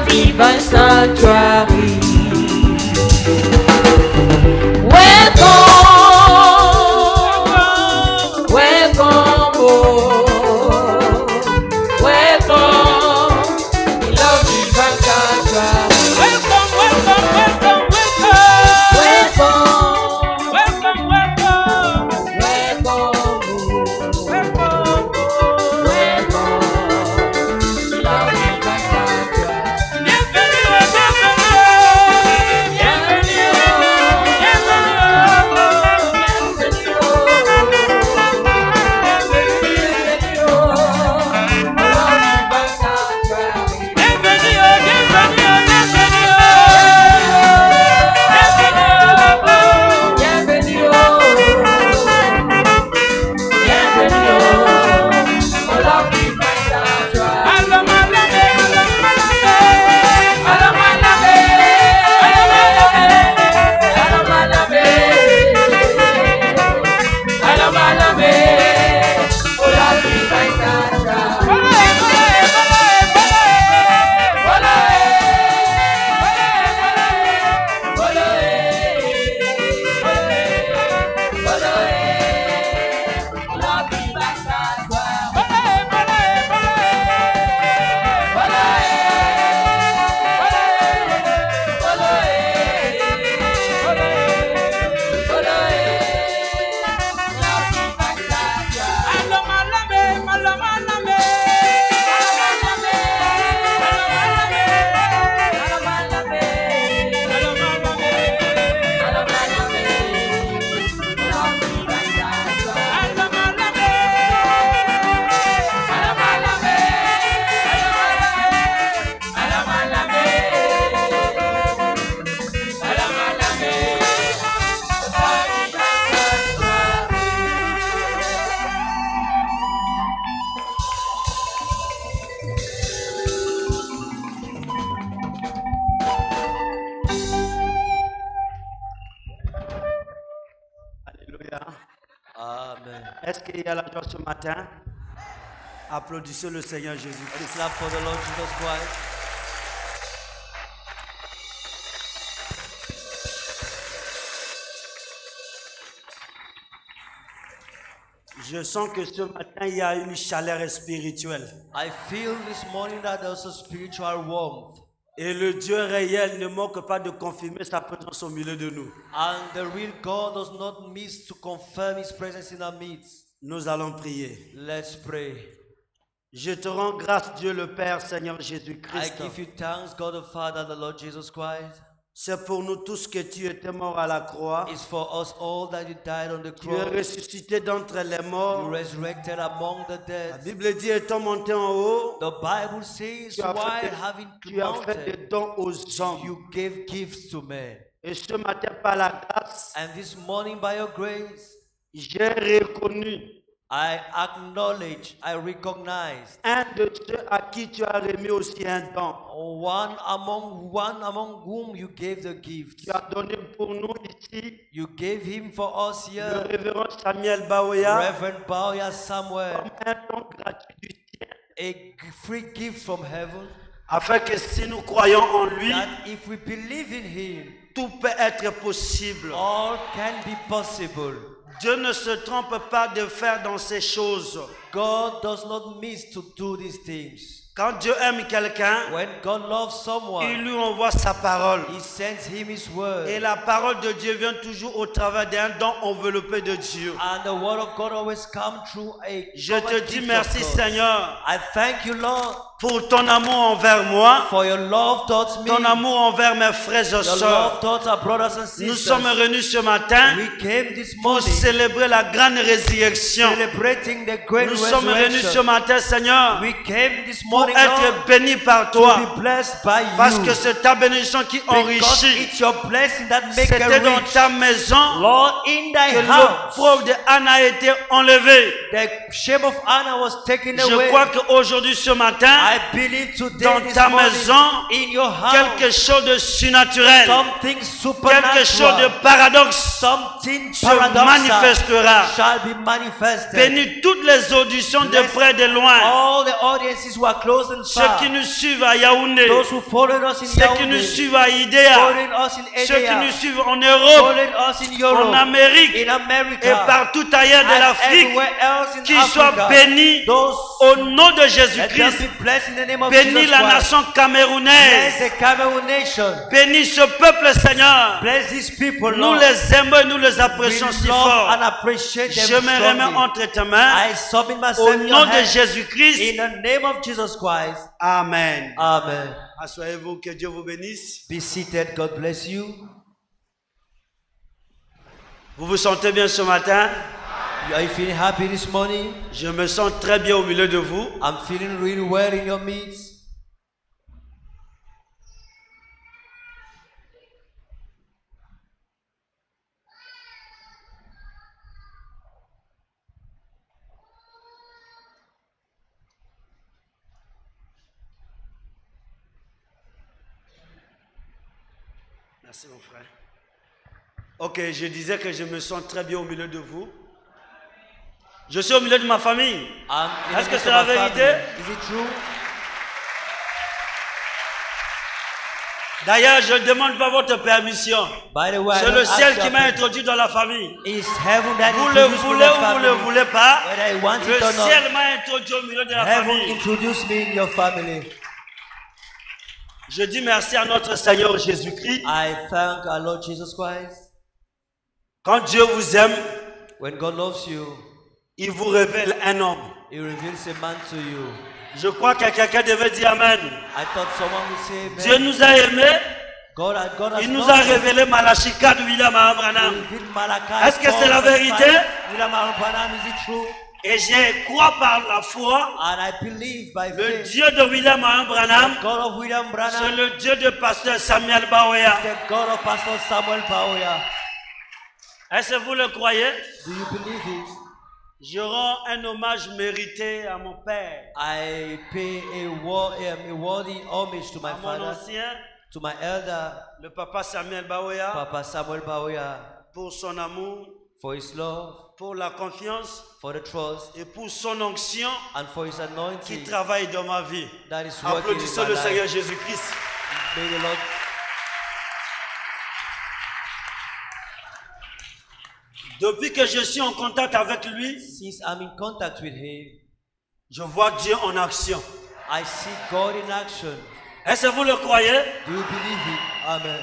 love divine sanctuary. Welcome, welcome, oh, welcome, love divine sanctuary. Welcome, welcome, welcome, welcome. Welcome, welcome, welcome, love divine sanctuary. Amen. Est-ce qu'il y a la joie ce matin? Applaudissez le Seigneur Jésus-Christ. It's love for the Lord Jesus Christ. Je sens que ce matin, il y a une chaleur spirituelle. I feel this morning that there's a spiritual warmth. Et le Dieu réel ne manque pas de confirmer sa présence au milieu de nous. And the real God does not miss to confirm His presence in our midst. Nous allons prier. Let's pray. Je te rends grâce, Dieu le Père, Seigneur I Jésus-Christ. give you thanks, God the Father, the Lord Jesus Christ. C'est pour nous tous que tu étais mort à la croix. It's for us all that you died on the Tu es cross. ressuscité d'entre les You morts. resurrected among the La dead. Bible dit, étant monté en haut, The Bible says, tu as while fait, having tu as fait des mounted, dons aux hommes. you gave gifts to men. Et ce matin, par la grâce, And this morning, by your grace, j'ai reconnu I acknowledge, I recognize un de ceux à qui tu as remis aussi un don. one among whom you gave the gift. Tu as donné pour nous ici You gave him for us le here, révérend Samuel Baoya Reverend Bauya Samuel, comme un don gratuit du ciel, a free gift from heaven, afin que si nous croyons en lui, that if we believe in him, tout peut être possible. all can be possible. Dieu ne se trompe pas de faire dans ces choses. God does not miss to do these things. Quand Dieu aime quelqu'un, When God loves il someone, lui envoie sa parole. He sends him His word. Et la parole de Dieu vient toujours au travers d'un don enveloppé de Dieu. And the word of God always comes through a Je te covered dis gift merci of God. Seigneur I thank you, Lord, pour ton amour envers moi, for your love towards me, ton amour envers mes frères et your sœurs. love towards our brothers and Nous sisters. sommes réunis ce matin We came this pour morning célébrer la grande résurrection. celebrating the great Nous sommes réunis ce resurrection. matin, Seigneur, We came this pour morning, être Lord, bénis par to toi. be blessed by Parce you. que c'est ta bénédiction qui Because enrichit. it's your blessing that makes C'était it dans rich. ta maison Lord, in thy que house, l'opprobre de Anna a été enlevé. the shame of Anna was taken Je away. crois qu'aujourd'hui, ce matin, I believe today, dans this ta morning, maison, in your house, quelque chose de surnaturel, something quelque chose de supernatural, paradoxe something se paradoxal manifestera. shall be manifested. Bénis toutes les du sont de Bless près de loin. all the audiences who are close and Ceux far. qui nous suivent à Yaoundé. Those who followed us in Ceux qui nous Yaoundé, suivent à Idéa. following us in Ceux qui nous Edea, suivent en Europe, following us in en Europe, Amérique in et America, partout ailleurs de and l'Afrique. everywhere else in Qu'ils soient Africa. bénis Those au nom de let them Jésus-Christ. be blessed in the name of Bénis Jesus la Christ. nation camerounaise. Bless the Cameroon nation. Bénis ce peuple, Seigneur. Bless these people, Nous Lord. les aimons et nous les We apprécions si love fort. and appreciate them Je me remets strongly. entre tes mains. I submit Au myself in your nom de hands. Jésus-Christ. In the name of Jesus Christ. Amen. Amen. Asseyez-vous, que Dieu vous bénisse. Be seated. God bless you. Vous vous sentez bien ce matin? Are you feeling happy this morning? Je me sens très bien au milieu de vous. I'm feeling really well in your midst. Merci mon frère. Ok, je disais que je me sens très bien au milieu de vous. Je suis au milieu de ma famille. I'm in the Est-ce que midst c'est of la my vérité? family. Is it true? D'ailleurs, je ne demande pas votre permission. By the way, I C'est don't le ask ciel your qui m'a permission. introduit dans la famille. It's heaven that Vous le introduced me voulez to the ou vous ne le family. voulez pas, Whether I want le it or not, ciel m'a introduit au milieu de la heaven famille. introduced me in your family. Je dis merci à notre Seigneur Jésus-Christ. I thank our Lord Jesus Christ. Quand Dieu vous aime, When God loves you, il vous révèle un homme. He reveals a man to you. Je crois que quelqu'un devait dire Amen. I thought someone would say amen. Dieu nous a aimés. God has Il nous loved a us. révélé Malachi 4, William He Branham. revealed Malachi Est-ce que c'est la 4, vérité? 5. William Branham, is it true? Et je crois par la foi, And I believe by le faith, Dieu de William Branham, the God of William c'est Branham, le Dieu de pasteur Samuel Baoya. the God of Pastor Samuel Baoya. Est-ce que vous le croyez? Do you believe it? Je rends un hommage mérité à mon père, I pay a worthy homage to my à mon father, ancien, to my elder, le papa Samuel Baoya, Papa Samuel Baoya, pour son amour, for his love, pour la confiance for the trust, et pour son onction and for his qui anointing travaille dans ma vie. that is working in Applaudissons my le life. Seigneur Jésus-Christ. May the Lord. Depuis que je suis en contact avec lui, Since I'm in contact with him, je vois Dieu en action. I see God in action. Est-ce que vous le croyez? Do you believe it? Amen.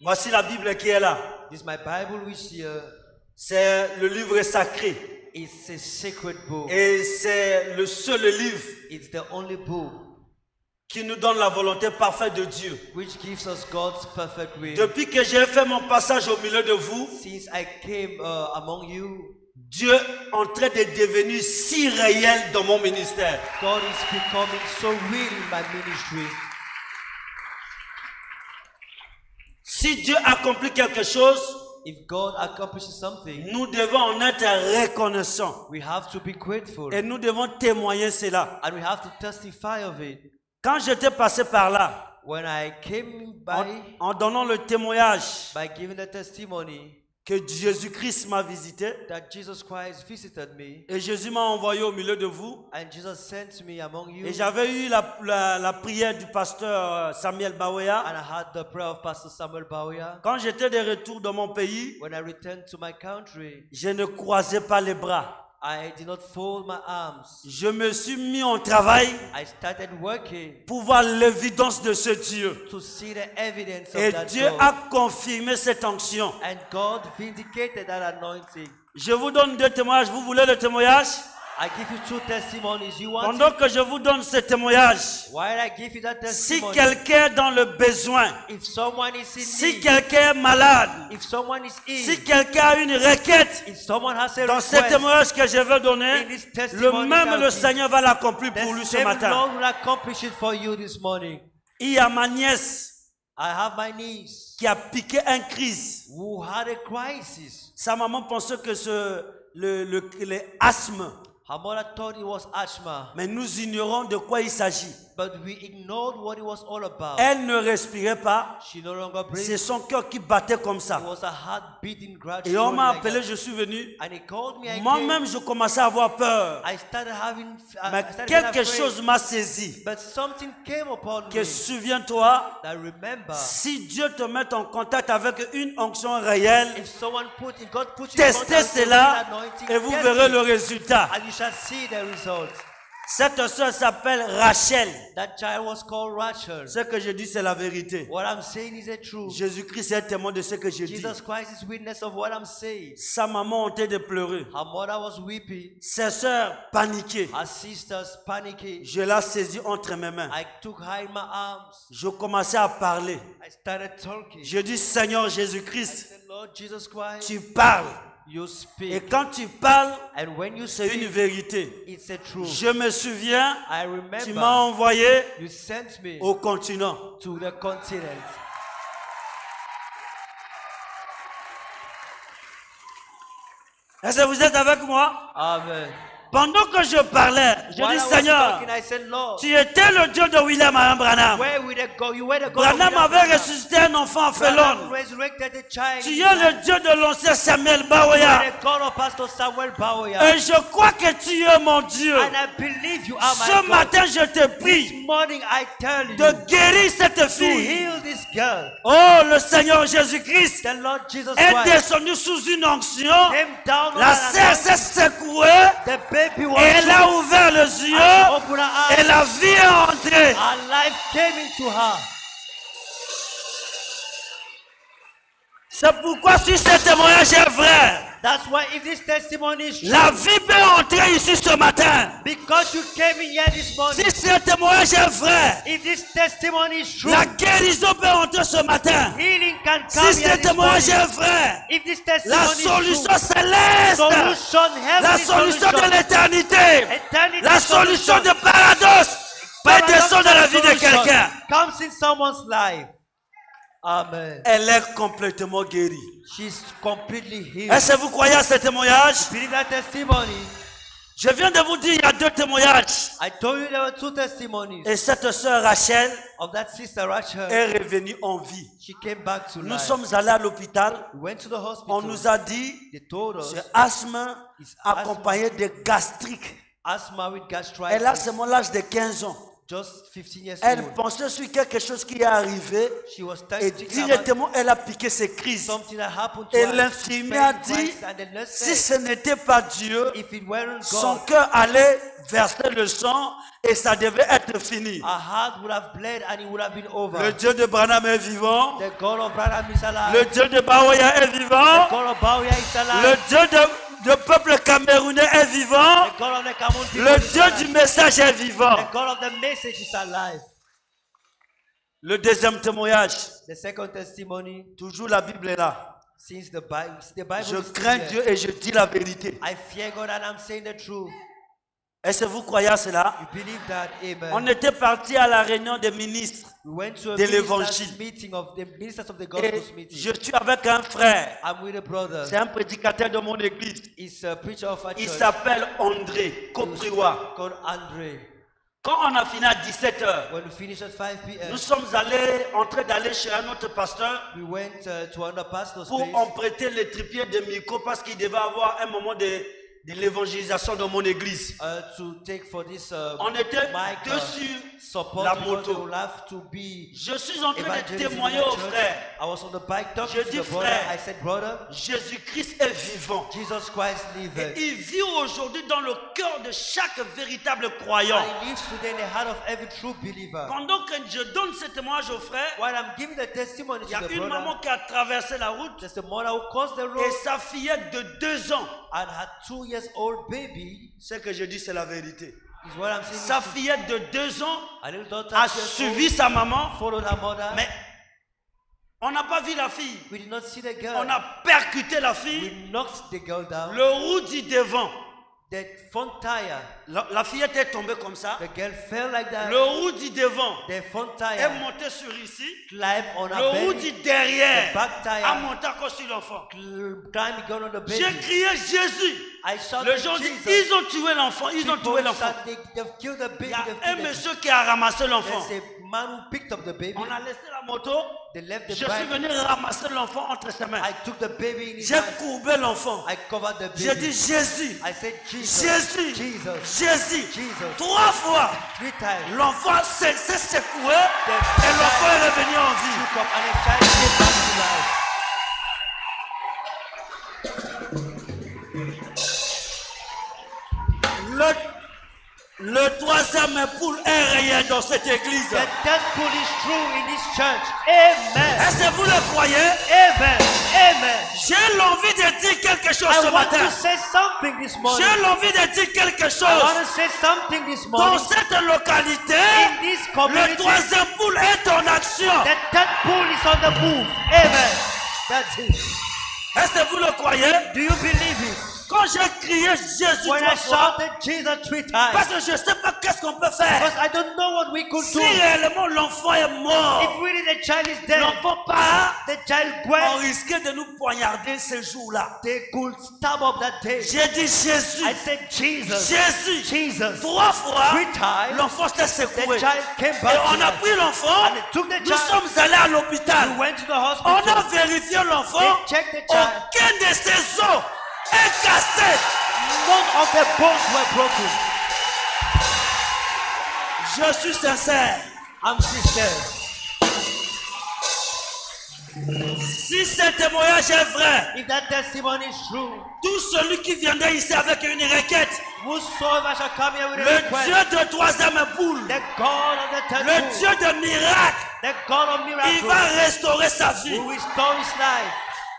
Voici la Bible qui est là. This is my Bible, which C'est le livre sacré. is a sacred book. Et c'est le seul livre It's the only book qui nous donne la volonté parfaite de Dieu. which gives us God's perfect will. Depuis que j'ai fait mon passage au milieu de vous, Since I came among you, Dieu est en train de devenir si réel dans mon ministère. God is becoming so real in my ministry. Si Dieu accomplit quelque chose, If God accomplishes something, nous devons en être reconnaissants. we have to be grateful. Et nous devons témoigner cela. And we have to testify of it. Quand j'étais passé par là, When I came en donnant le témoignage by giving the testimony que Jésus-Christ m'a visité, that Jesus Christ visited me, et Jésus m'a envoyé au milieu de vous, and Jesus sent me among you, et j'avais eu la prière du pasteur Samuel Baoya. and I had the prayer of Pastor Samuel Baoya. Quand j'étais de retour dans mon pays, When I returned to my country, je ne croisais pas les bras. I did not fold my arms. Je me suis mis en travail I started working pour voir l'évidence de ce Dieu. to see the evidence of Et that Dieu God. a confirmé cette onction. And God vindicated that anointing. Je vous donne deux témoignages. Vous voulez le témoignage? I give you two testimonies. You want Pendant it? que je vous donne ce témoignage, While I give you that si testimony, quelqu'un est dans le besoin, if someone is in si need, quelqu'un est malade, if someone is ill, si quelqu'un a une requête, if someone has a dans ce request, témoignage que je vais donner, in this le testimony même that le I'll Seigneur va l'accomplir pour the lui ce same matin. Lord will accomplish it for you this morning. Il y a ma nièce I have my niece qui a piqué un crise. who had a crisis. Sa maman pensait que le asthme, Her mother thought it was asthma, mais nous ignorons de quoi il s'agit. But we ignored what it was all about. Elle ne respirait pas. She no longer C'est breathed. son cœur qui battait comme It ça. was a heart beating Et gradually. on m'a like appelé, that. je suis venu. And he called me. I Moi-même, came. je commençais à avoir peur. I started having. Mais I started quelque being afraid. chose m'a saisi. But something came upon Que me. souviens-toi, That remember, si Dieu te met en contact avec une onction réelle, if God puts you in testez contact with cela the anointing, et vous test verrez it, le résultat. and you shall see the result. Cette soeur s'appelle Rachel. That child was called Rachel. Ce que je dis, c'est la vérité. What I'm saying is the truth. Jésus-Christ est témoin de ce que je dis. Jesus Christ is witness of what I'm saying. Sa maman hontait de pleurer. Her mother was weeping. Ses sœurs paniquaient. Her sisters panicking. Je la saisis entre mes mains. I took her in my arms. Je commençais à parler. I started talking. Je dis, Seigneur I Jésus-Christ, said, Lord Jesus Christ, tu parles. you Et speak. quand tu parles, And when you c'est une speak, vérité. it's a truth. Je me souviens, I tu m'as remember envoyé you sent me au continent. to the continent. Est-ce que vous êtes avec moi? Amen. Pendant que je parlais, je While I dis, was Seigneur, talking, I said, Lord, tu étais le Dieu de William Abraham Branham. where will they go? You were the God of Branham William avait Branham. ressuscité un enfant en Branham Félon. resurrected the child. Tu es le Dieu de l'ancien Samuel You Baoya. are the God of Pastor Samuel Baoya. Et je crois que tu es mon Dieu. And I believe you are my Ce God. matin, je te This prie morning I tell you de guérir cette to fille. heal this girl. Oh, le Seigneur Jésus-Christ The Lord Jesus est Christ descendu sous une onction. came down on La an sœur s'est anointing. secouée The baby was et elle a ouvert les yeux opened her et eyes. la vie est entrée. Her life came into her. C'est pourquoi si ce témoignage est vrai, That's why if this testimony is true, la vie peut entrer ici ce matin. because you came in here this morning, Si ce témoignage est vrai, if this testimony is true, la guérison peut entrer ce matin. healing can come Si here ce this témoignage morning. est vrai, If this la testimony is solution true, céleste, solution, la heavenly solution de solution, l'éternité, eternity la solution solution, de paradoxe peut descendre dans la vie de solution quelqu'un. comes in someone's life. Amen. Elle est complètement guérie. She's completely healed. Est-ce que vous croyez à ce témoignage? Believe that testimony. Je viens de vous dire, il y a deux témoignages. I told you there were two testimonies Et cette sœur Rachel of that sister Rachel. est revenue en vie. She came back to Nous life. sommes allés à l'hôpital. We went to the hospital. On nous a dit, They told us c'est asthme it's accompagné de gastrique. asthma with gastritis. Elle a seulement l'âge de 15 ans. Just 15 years Elle old. pensait sur quelque chose qui est arrivé She was et thinking about directement elle a piqué ses crises. something that happened to Et her. l'infirmier She a felt dit, Christ, and the nurse si said, ce n'était pas Dieu, if it weren't son God, cœur allait verser le sang et ça devait être fini. her heart would have bled and it would have been over. Le Dieu de Branham est vivant. The God of Branham is alive. Le Dieu de Baoya est The vivant. God of Baoya is alive. Le Dieu du peuple camerounais est vivant. The God of the Cameroon people Le is Dieu alive. du message est vivant. The God of the message is alive. Le deuxième témoignage, The second testimony, toujours la Bible est là. since the Bible Je is still crains there. Dieu et je dis la vérité. I fear God and I'm saying the truth. Est-ce que vous croyez à cela? You believe that? Amen. On était parti à la réunion des ministres We went to a de ministers l'évangile. meeting of the ministers of the Et gospel meeting. je suis avec un frère. I'm with a brother. C'est un prédicateur de mon église. He's a preacher of a Il church s'appelle André Kopriwa. called Andre. Quand on a fini à 17h, When we finished at 5 p.m., nous sommes allés, en train d'aller chez un autre pasteur we went to another pastor's pour place emprunter les trépieds de micro parce qu'il devait avoir un moment de l'évangélisation dans mon église. to take for this On était mic dessus support la because moto. they will have to be Je suis en train de evangelism in témoigner the au church. frère. I was on the bike talking Je to dis, the brother. frère, I said, brother, Jésus-Christ est vivant. Jesus Christ liveth. Il vit aujourd'hui dans le cœur de chaque véritable croyant. And he lives today in the heart of every true believer. Pendant que je donne ce témoignage au frère, While I'm giving the testimony il y a to the une brother, maman qui a traversé la route there's a mother who crossed the road et sa fillette de 2 ans. and her 2 years old baby Ce que je dis, c'est la vérité. is what I'm saying. Sa fillette de 2 ans A little daughter a 2 years suivi old, sa maman, followed her mother. mais on n'a pas vu la fille. We did not see the girl. On a percuté la We fille. knocked the girl down. Le roue du devant The front tire, La fillette est tombée comme ça. the girl fell like that. Le roue du devant The front est tire monté sur ici. climbed on her Le roue belly. du derrière The back tire a monté encore sur l'enfant. climbed on the J'ai baby. crié Jésus. I shouted Les gens disent, Jesus. ils ont tué l'enfant, ils ont tué l'enfant. They've killed the baby. Il y a They've un killed the monsieur qui a ramassé l'enfant. There's a man who picked up the baby. On a laissé la moto. They left the Je suis bike. venu ramasser l'enfant entre ses mains. I took the baby in his J'ai hands. courbé l'enfant. I covered the J'ai baby. dit Jésus, I said Jesus. Jésus, Jesus. Jésus. Jesus. 3 fois. 3 times. L'enfant s'est secoué et l'enfant est revenu en vie. Took up and a child came back to life. Le troisième époux est réel dans cette église. The death pool is true in this church. Amen. Est-ce que vous le croyez? Amen. Amen. J'ai l'envie de dire quelque chose I ce want matin. to say something this morning. J'ai l'envie de dire quelque I chose. want to say something this Dans morning. cette localité, In this le community, troisième poule est en action. the death pool is on the move. Amen. That's it. Est-ce que vous le croyez? Do you believe it? Quand j'ai crié Jésus When 3 I fois, shouted Jesus 3 times, parce que je ne sais pas qu'est-ce qu'on peut faire. because I don't know what we could Si do. réellement l'enfant est mort, If really the child is dead, l'enfant part, the child on went, risquait de nous poignarder ce jour-là. they could stab up that day. J'ai dit Jésus, I said Jesus, Jésus. Jesus. 3 fois, 3 times, l'enfant s'est secoué. the child came Et back to on a life. pris l'enfant, And they took the nous child, sommes allés à l'hôpital. we went to the On a hospital, vérifié l'enfant, they checked the child, aucun de ses os est cassé. none of the bones were broken. Je suis sincère. I'm sincere. Si ce témoignage est vrai, If that testimony is true, tout celui qui viendrait ici avec une requête, whosoever shall come here with a le request, Dieu de troisième poule, the God of the le temple, Dieu de miracle, the God of il miracles, va restaurer sa vie. will restore his life.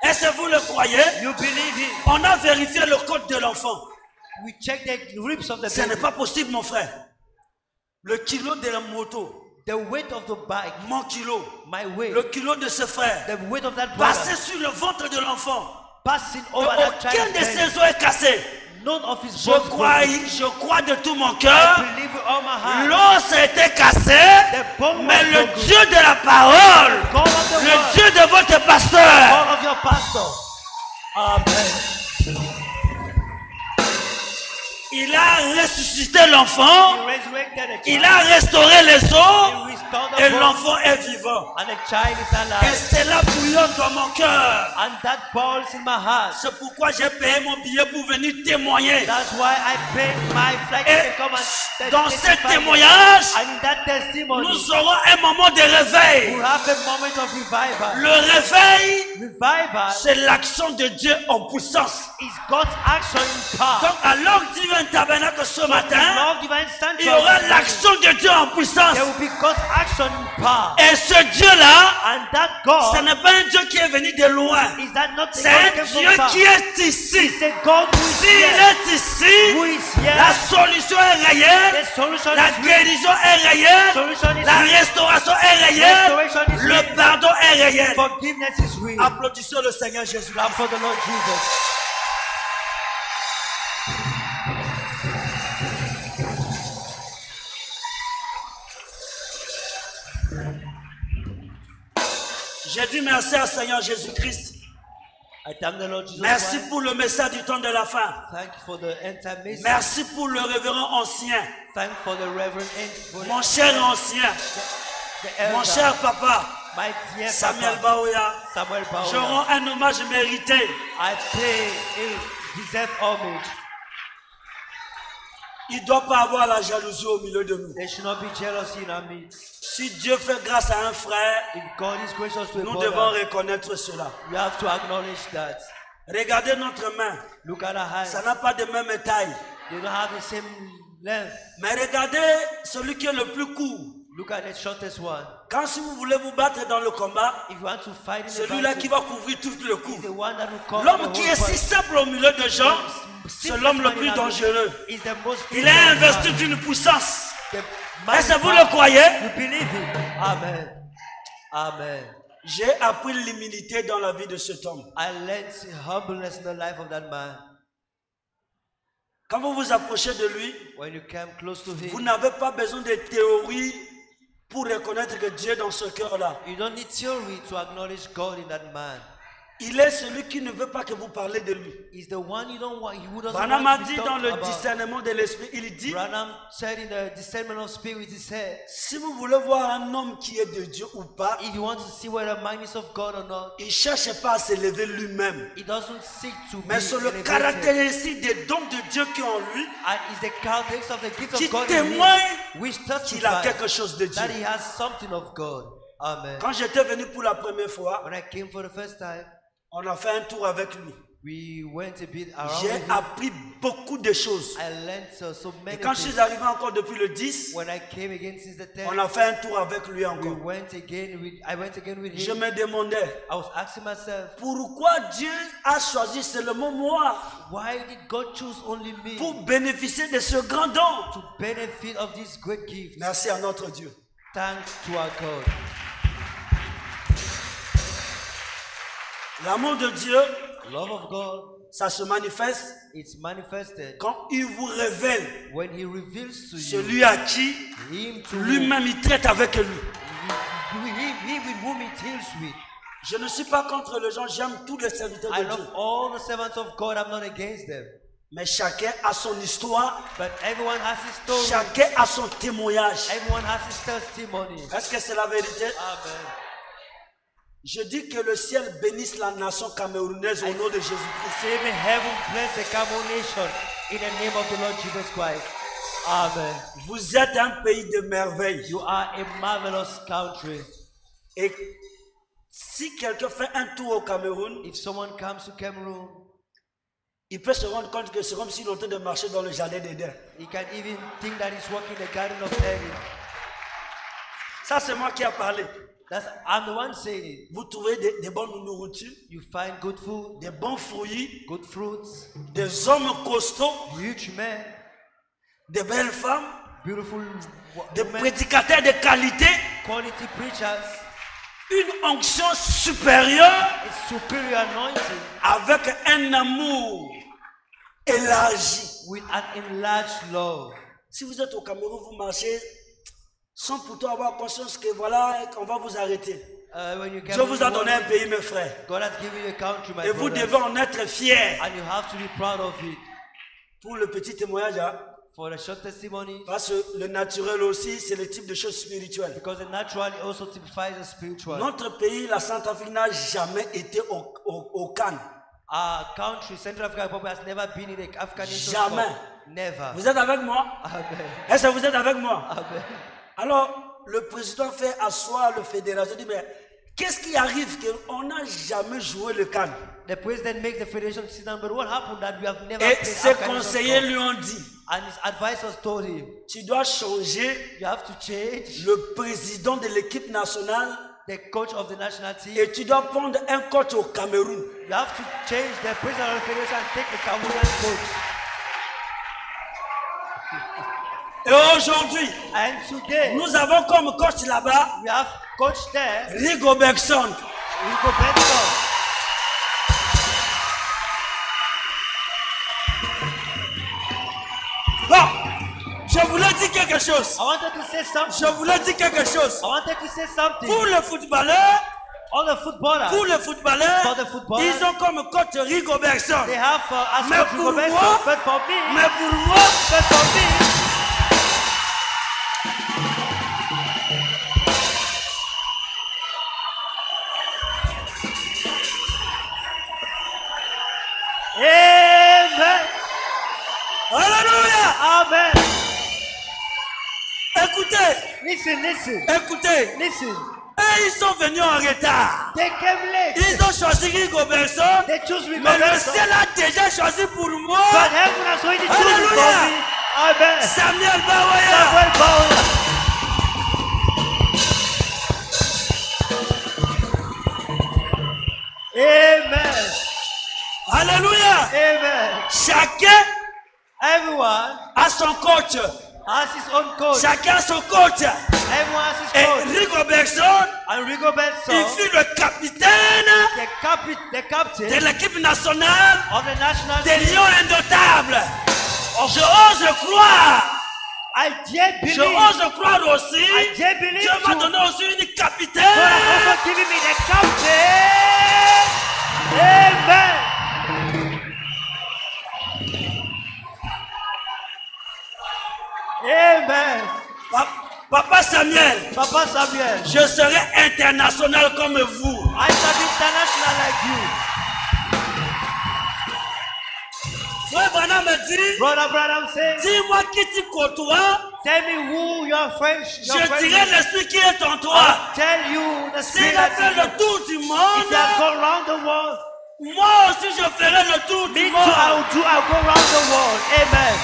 Est-ce que vous le croyez? You believe it? On a vérifié le code de l'enfant. We check the ribs of the Ce n'est baby. pas possible, mon frère. Le kilo de la moto, The weight of the bike, mon kilo, my weight, le kilo de ce frère, the weight of that brother, passé sur le ventre de l'enfant. passing Et over that aucun child's de belly. ses os est cassé. None of his Je bones crois de tout mon I cœur. believe with all my heart. L'os a été cassé, The bone mais was le broken. Dieu de la parole, God of the le word, Dieu de votre pasteur, God of your pastor. Amen. il a ressuscité l'enfant, He resurrected the il child. a restauré les He os restored the et bone. l'enfant est vivant. And the child is Et alive. cela bouillonne dans mon cœur. And that balls in my heart. C'est pourquoi j'ai payé mon billet pour venir témoigner. That's why I paid my flight Et to come and dans ce testify. témoignage, And in that testimony, nous aurons un moment de réveil. we'll have a moment of revival. Le réveil, Revival c'est l'action de Dieu en puissance. is God's action in power. Donc, alors divin tabernacle ce matin, Lord Divine Sanctuary, il y aura l'action de Dieu en puissance. there will be God's action in power. Et ce Dieu-là, And that God, ce n'est pas un Dieu qui est venu de loin. is that not the C'est God un who came Dieu from far? qui est ici. It's a God who is S'il here. est ici, Who is here? la solution est réelle, The solution la is real. guérison est réelle, Solution is la real. restauration est réelle, Restoration is le real. pardon est réel. Forgiveness is real. Applaudissons le Seigneur Jésus. Clap for the Lord Jesus. J'ai dit merci au Seigneur Jésus-Christ. I thank the Lord Jesus Merci Christ. pour le message du temps de la fin. Thank you for the end time message. Merci pour le révérend ancien, Thank you for the Reverend and for mon cher ancien, the elder, mon cher papa, my dear Samuel Papa, Baoya. Samuel Je Baola. rends un hommage mérité. I pay a deserved homage. Il ne doit pas avoir la jalousie au milieu de nous. There should not be jealousy in our midst. Si Dieu fait grâce à un frère, If God is gracious to a nous devons brother, reconnaître cela. we have to acknowledge that. Regardez notre main. Look at our hands. Ça n'a pas de même taille. They don't have the same length. Mais regardez celui qui est le plus court. Look at the shortest one. Quand si vous voulez vous battre dans le combat, If you want to fight in the celui-là qui battle, va couvrir tout le coup. is the one that will cover L'homme the qui whole est si body. simple au milieu de gens, c'est l'homme le plus dangereux. Is the most Il est investi d'une puissance. The man Est-ce que is vous le power. croyez? You believe it? Amen. Amen. J'ai appris l'humilité dans la vie de cet homme. I learned humbleness in the life of that man. Quand vous vous approchez de lui, When you come close to vous him, n'avez pas besoin de théories pour reconnaître que Dieu est dans ce cœur-là. you don't need theory to acknowledge God in that man. Il est celui qui ne veut pas que vous parlez de lui. He's the one you don't want. Who doesn't Branham a want to dit be dans talked le about. discernement de l'esprit, il dit, Branham said in the discernment of spirit, he said, si vous voulez voir un homme qui est de Dieu ou pas, if you want to see whether a man is of God or not, il ne cherche pas à s'élever lui-même. he doesn't seek to be Mais c'est le elevated. caractéristique des dons de Dieu qui est en lui, And it's the characteristics of the gift qui of God in him, témoigne which qu'il a testifies quelque chose de Dieu. that he has something of God. Amen. Quand j'étais venu pour la première fois, When I came for the first time, on a fait un tour avec lui. we went a bit around J'ai with him. appris beaucoup de choses. I learned so Et many quand je things. suis arrivé encore depuis le 10, When I came again since the 10th, on a fait un tour avec lui I encore. went again with Je him. me demandais, I was asking myself, pourquoi Dieu a choisi seulement moi why did God choose only me pour bénéficier de ce grand don? to benefit of this great gift? Merci à notre Dieu. Thanks to our God. L'amour de Dieu, Love of God, ça se manifeste it's manifested quand il vous révèle when He reveals to you celui à qui Him to whom, lui-même il traite avec lui. he with whom He deals with. Je ne suis pas contre les gens, j'aime tous les serviteurs I de love Dieu. all the servants of God. I'm not against them, Mais chacun a son histoire, but everyone has his story. chacun a son témoignage. Everyone has his testimony. Est-ce que c'est la vérité? Amen. Je dis que le ciel bénisse la nation camerounaise au nom de Jésus-Christ. Say, may heaven bless the Cameroon nation in the name of the Lord Jesus Christ. Amen. Vous êtes un pays de merveille. You are a marvelous country. Et si quelqu'un fait un tour au Cameroun, If someone comes to Cameroon, il peut se rendre compte que c'est comme s'il est en train de marcher dans le jardin d'Éden. he can even think that he's walking the Garden of Eden. Ça, c'est moi qui ai parlé. I'm the one saying it. Vous trouvez des bonnes nourritures, You find good food, des bons fruits, good fruits, des hommes costauds, huge men, des belles femmes, beautiful des women, prédicateurs de qualité, quality preachers, une onction supérieure a superior anointing avec un amour élargi. with an enlarged love. Si vous êtes au Cameroun, vous marchez sans pourtant avoir conscience que voilà, qu'on va vous arrêter. When you come Dieu vous a to donné un world, pays, mes frères. God has given you a country, my Et vous brothers, devez en être fiers. and you have to be proud of it. Pour le petit témoignage, hein, For the short testimony, parce que le naturel aussi, c'est le type de choses spirituelles. because the natural also typifies the spiritual. Notre pays, la Centrafrique, n'a jamais été au Cannes. Our country, Central African Republic, has never been in the African Nations Jamais. Cup. Never. Vous êtes avec moi? Amen. Est-ce que vous êtes avec moi? Amen. Alors, le président fait asseoir le fédération. Il dit, mais qu'est-ce qui arrive qu'on n'a jamais joué le Cannes? The president makes the federation sit down, but what happened that we have never Et played ses African Nations conseillers Cup? lui ont dit, And his advisors told him, tu dois changer you have to change le président de l'équipe nationale the coach of the national team. et tu dois prendre un coach au Cameroun. You have to change the president of the federation and take the Cameroonian coach. Et aujourd'hui, And today, nous avons comme coach là-bas we have coach there, Rigo Bergson. Rico Benson. Bon, je voulais dire quelque chose. I wanted to say something. Je voulais dire quelque chose. I wanted to say something. Pour les footballeurs, All the footballers, pour les footballeurs, For the footballers, ils ont comme coach Rigo Bergson. they have as Mais coach pour Rico Benson. moi- But for me, Mais pour moi, but for me, Amen. alléluia. Amen. Écoutez, Listen. écoutez. Listen. Et ils sont venus en retard. They came late. Ils ont choisi Rigo Bergson. They choose Rico Mais le Benson. ciel a déjà choisi pour moi But heaven has already chosen for Hallelujah. me. Amen. Samuel Bawaya. Samuel Bowler. Amen. Alléluia. Amen. Chacun Everyone a son coach. has his own coach. Chacun a son coach. Everyone has his Et coach. Rigo Bergson, And Rico il Benson, fut le capitaine the captain de l'équipe nationale of the national des team Lions indomptables. Je ose croire. I dare Je believe. ose croire aussi. I dare believe Dieu m'a too. donné aussi une God has capitaine. also given me the captain. Amen. Amen. Papa Samuel, Papa Samuel, je serai international comme vous. I shall be international like you. Frère Branham me dit, Brother Branham says, dis-moi qui tu côtoies, tell me who your friend je dirai is. l'esprit qui est en toi. I'll tell you the S'il spirit a that's fait in you. le tour du If monde, you have gone around the world, moi aussi je ferai le tour me du too, I'll monde. go around the world. Amen.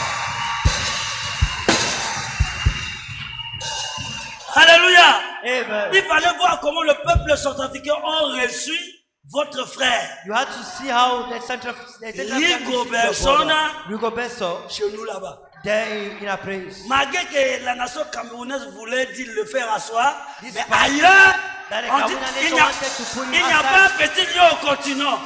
Alléluia. Amen. Il fallait voir comment le peuple centrafricain a reçu votre frère. You had to see how the central Rigobertson, Rigobertson, chez nous là-bas. there in a place. Malgré que la nation camerounaise voulait dire le faire asseoir, This mais part- ailleurs, That the on dit, Cameroonian il nation n'y a, wanted to put him il n'y a outside. pas un petit lion au continent.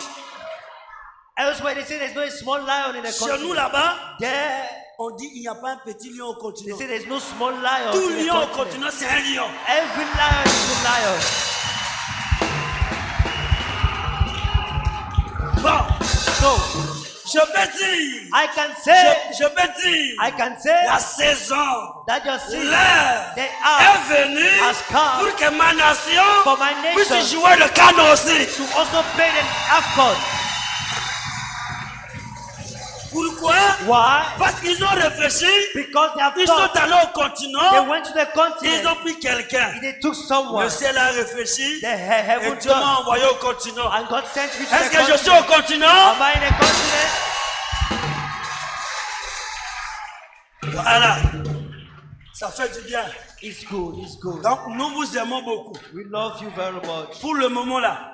Elsewhere they say there's no small lion in the Chez nous continent. là-bas, There on dit il n'y a pas un petit lion au they continent. say there's no small lion Tout in the lion au continent. continent, c'est un lion. Every lion is a lion. Bon, So je peux dire, I can say, je peux dire, I can say la saison, that your sin, l'heure they est are venue has come pour que ma nation for my puisse nation jouer le canon aussi. to also play the AFCON. Pourquoi? Why? Parce qu'ils ont réfléchi, Because they have ils sont thought. allés au They continent, went to the ils continent. ont pris quelqu'un. They took someone. Le ciel a réfléchi The et heaven Dieu m'a done. envoyé au continent. And God sent me to Est-ce the que je suis continent. au continent? Am I in the continent? Voilà. Ça fait du bien. It's good, it's good. Donc nous vous aimons beaucoup. We love you very much. Pour le moment là,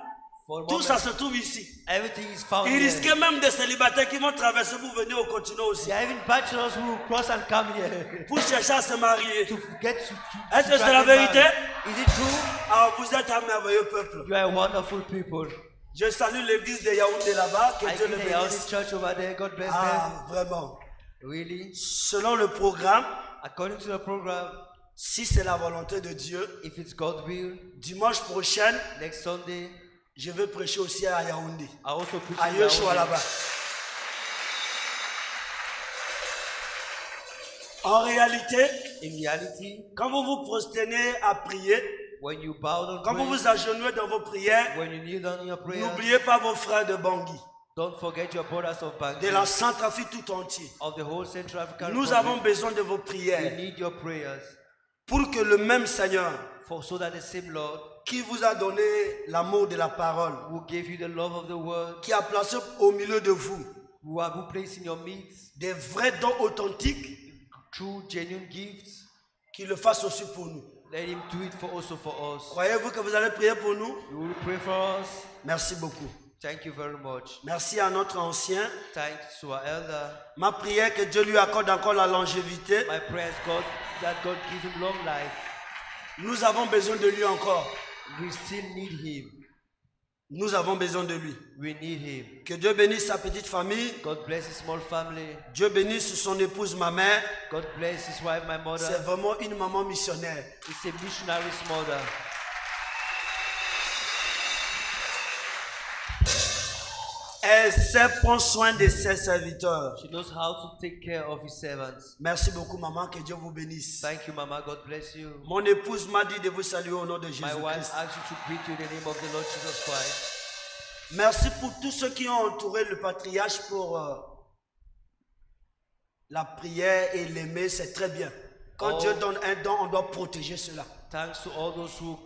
For a tout moment, ça se trouve ici. everything is found Il here. risquait même des célibataires qui vont traverser pour venir au continent aussi. There are even bachelors who will cross and come here Pour chercher à se marier. to get to Est-ce que c'est drive la them vérité? back. Is it true? Ah, vous êtes un merveilleux peuple. You are wonderful people. Je salue l'église de Yaoundé là-bas. Que I Dieu think le they are in bénisse. church over there. God bless Ah, vraiment. them. Really? Selon le programme, According to the program, si c'est la volonté de Dieu, if it's God's will, dimanche prochain, next Sunday, je vais prêcher aussi à Yaoundé. I also preach À in Yeshua Yaoundé. là-bas. En réalité, In reality, quand vous vous prosternez à prier, when you bow down, quand vous pray, vous agenouillez dans vos prières, when you kneel down in your prayer, n'oubliez pas vos frères de Bangui, don't forget your brothers of de Bangui, la Centrafrique tout entier. of the whole Central African Nous Republic. avons besoin de vos We prières need your prayers pour que le même Seigneur so that the same Lord qui vous a donné l'amour de la parole, who gave you the love of the world, qui a placé au milieu de vous who placed in your midst des vrais dons authentiques, true genuine gifts, qu'il le fasse aussi pour nous. let him do it also for us. Croyez-vous que vous allez prier pour nous? You will pray for us. Merci beaucoup. Thank you very much. Merci à notre ancien. Thanks to our elder. Ma prière que Dieu lui accorde encore la longévité. My prayer is God that God give him long life. Nous avons besoin de lui encore. We still need him. Nous avons besoin de lui. We need him. Que Dieu bénisse sa petite famille. God bless his small family. Dieu bénisse son épouse, ma mère. God bless his wife, my mother. C'est vraiment une maman missionnaire. It's a missionary's mother. Elle sait prendre soin de ses serviteurs. She knows how to take care of his servants. Merci beaucoup, maman. Que Dieu vous bénisse. Thank you, Mama. God bless you. Mon épouse m'a dit de vous saluer au nom de My Jésus-Christ. wife asked you to greet you in the name of the Lord Jesus Christ. Merci pour tous ceux qui ont entouré le patriarche pour la prière et l'aimer. C'est très bien. Quand Oh. Dieu donne un don, on doit protéger cela. Thanks to all those who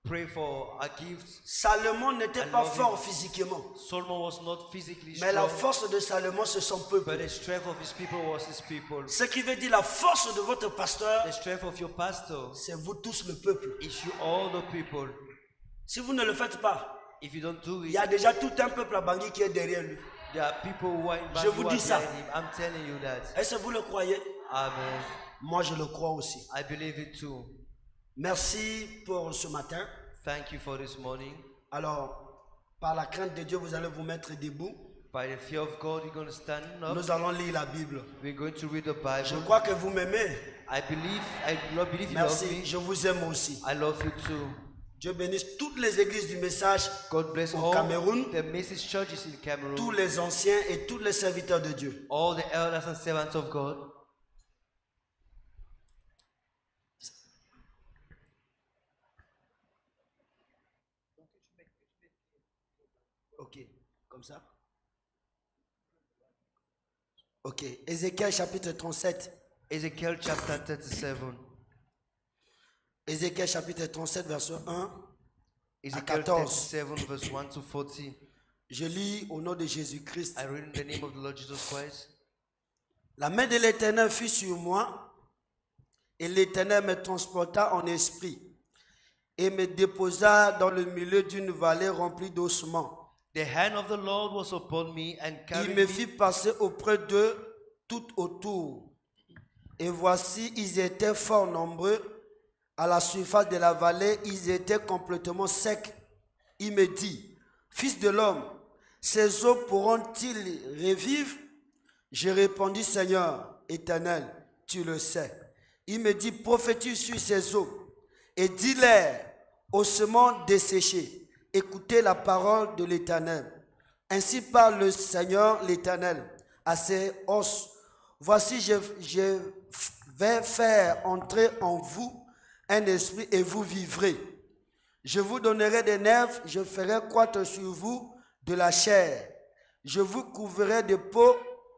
pray for our gifts. Salomon n'était I pas love fort physiquement. Solomon was not physically Mais la strong, force de Salomon, c'est son but peuple. the strength of his people was his people. Ce qui veut dire la force de votre pasteur, The strength of your pastor c'est vous tous le peuple. is you all the people. Si vous ne le faites pas, If you don't do il it, y a déjà tout un peuple à Bangui qui est derrière lui. there are people who are in Je Bangui vous who are dis ça. behind him. I'm telling you that. Est-ce que vous le croyez? Amen. Moi, je le crois aussi. I believe it too. Merci pour ce matin. Thank you for this morning. Alors, par la crainte de Dieu, vous allez vous mettre debout. By the fear of God, you're going to stand up. Nous allons lire la Bible. We're going to read the Je Bible. crois que vous m'aimez. I love believe you love Merci. me. Je vous aime aussi. I love you too. Dieu bénisse toutes les églises du message, God bless Au all Cameroun, the message churches in Cameroon, tous les anciens et tous les serviteurs de Dieu. all the elders and servants of God. Ok, comme ça. Ok, Ézéchiel chapitre 37. Ezekiel chapter 37. Ézéchiel chapitre 37, verset 1. Ezekiel 14. 37 verse 1 to 40. Je lis au nom de Jésus-Christ. I read in the name of the Lord Jesus Christ. La main de l'Éternel fut sur moi, et l'Éternel me transporta en esprit, et me déposa dans le milieu d'une vallée remplie d'ossements. The hand of the Lord was upon me and Il carried me me. fit passer auprès d'eux tout autour. Et voici, ils étaient fort nombreux. À la surface de la vallée, ils étaient complètement secs. Il me dit, Fils de l'homme, ces eaux pourront-ils revivre? Je répondis, Seigneur éternel, tu le sais. Il me dit, prophétise sur ces eaux et dis-leur, ossements desséchés, écoutez la parole de l'Éternel. Ainsi parle le Seigneur l'Éternel à ces os. Voici, je vais faire entrer en vous un esprit et vous vivrez. Je vous donnerai des nerfs, je ferai croître sur vous de la chair. Je vous couvrirai de peau,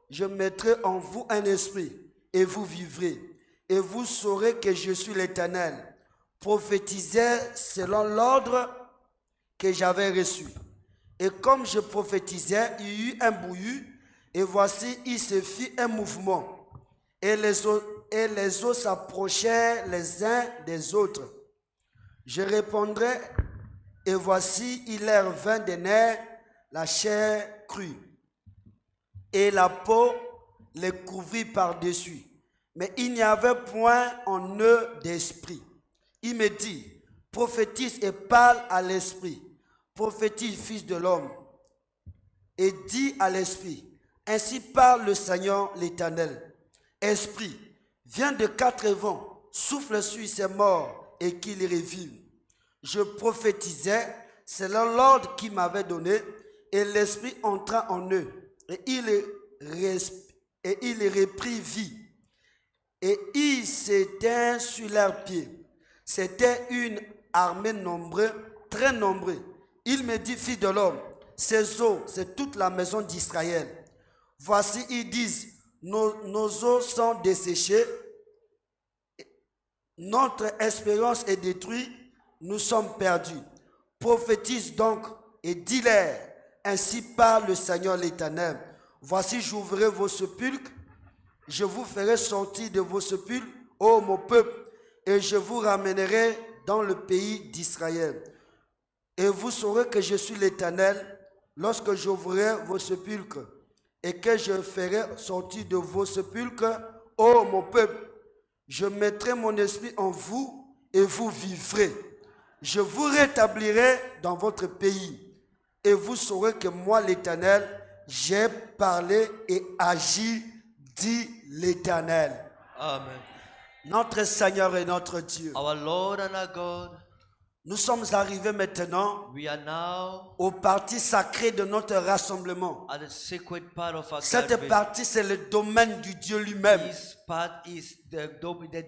je mettrai en vous un esprit et vous vivrez. Et vous saurez que je suis l'Éternel. Prophétisez selon l'ordre que j'avais reçu. Et comme je prophétisais, il y eut un bouilli, et voici, il se fit un mouvement. Et les eaux s'approchaient les uns des autres. Je répondrai, et voici, il leur vint des nerfs, la chair crue, et la peau les couvrit par-dessus. Mais il n'y avait point en eux d'esprit. Il me dit, prophétise et parle à l'esprit. Prophétise, fils de l'homme, et dis à l'esprit, ainsi parle le Seigneur l'Éternel. Esprit, viens de quatre vents, souffle sur ces morts et qu'ils revivent. Je prophétisais selon l'ordre qu'il m'avait donné, et l'esprit entra en eux, et il les reprit vie, et ils s'éteignent sur leurs pieds. C'était une armée nombreuse, très nombreuse. Il me dit, fils de l'homme, ces eaux, c'est toute la maison d'Israël. Voici, ils disent, nos eaux sont desséchées, notre espérance est détruite, nous sommes perdus. Prophétise donc et dis-leur, ainsi parle le Seigneur l'Éternel. Voici, j'ouvrirai vos sépulcres, je vous ferai sortir de vos sépulcres, ô mon peuple, et je vous ramènerai dans le pays d'Israël. Et vous saurez que je suis l'Éternel lorsque j'ouvrirai vos sépulcres et que je ferai sortir de vos sépulcres, ô mon peuple. Je mettrai mon esprit en vous et vous vivrez. Je vous rétablirai dans votre pays et vous saurez que moi, l'Éternel, j'ai parlé et agi, dit l'Éternel. Amen. Notre Seigneur et notre Dieu. Our Lord and our God, Nous sommes arrivés maintenant we are now aux parties sacrées de notre rassemblement. at the sacred part of our Cette gathering. partie, c'est le domaine du Dieu lui-même. This part is the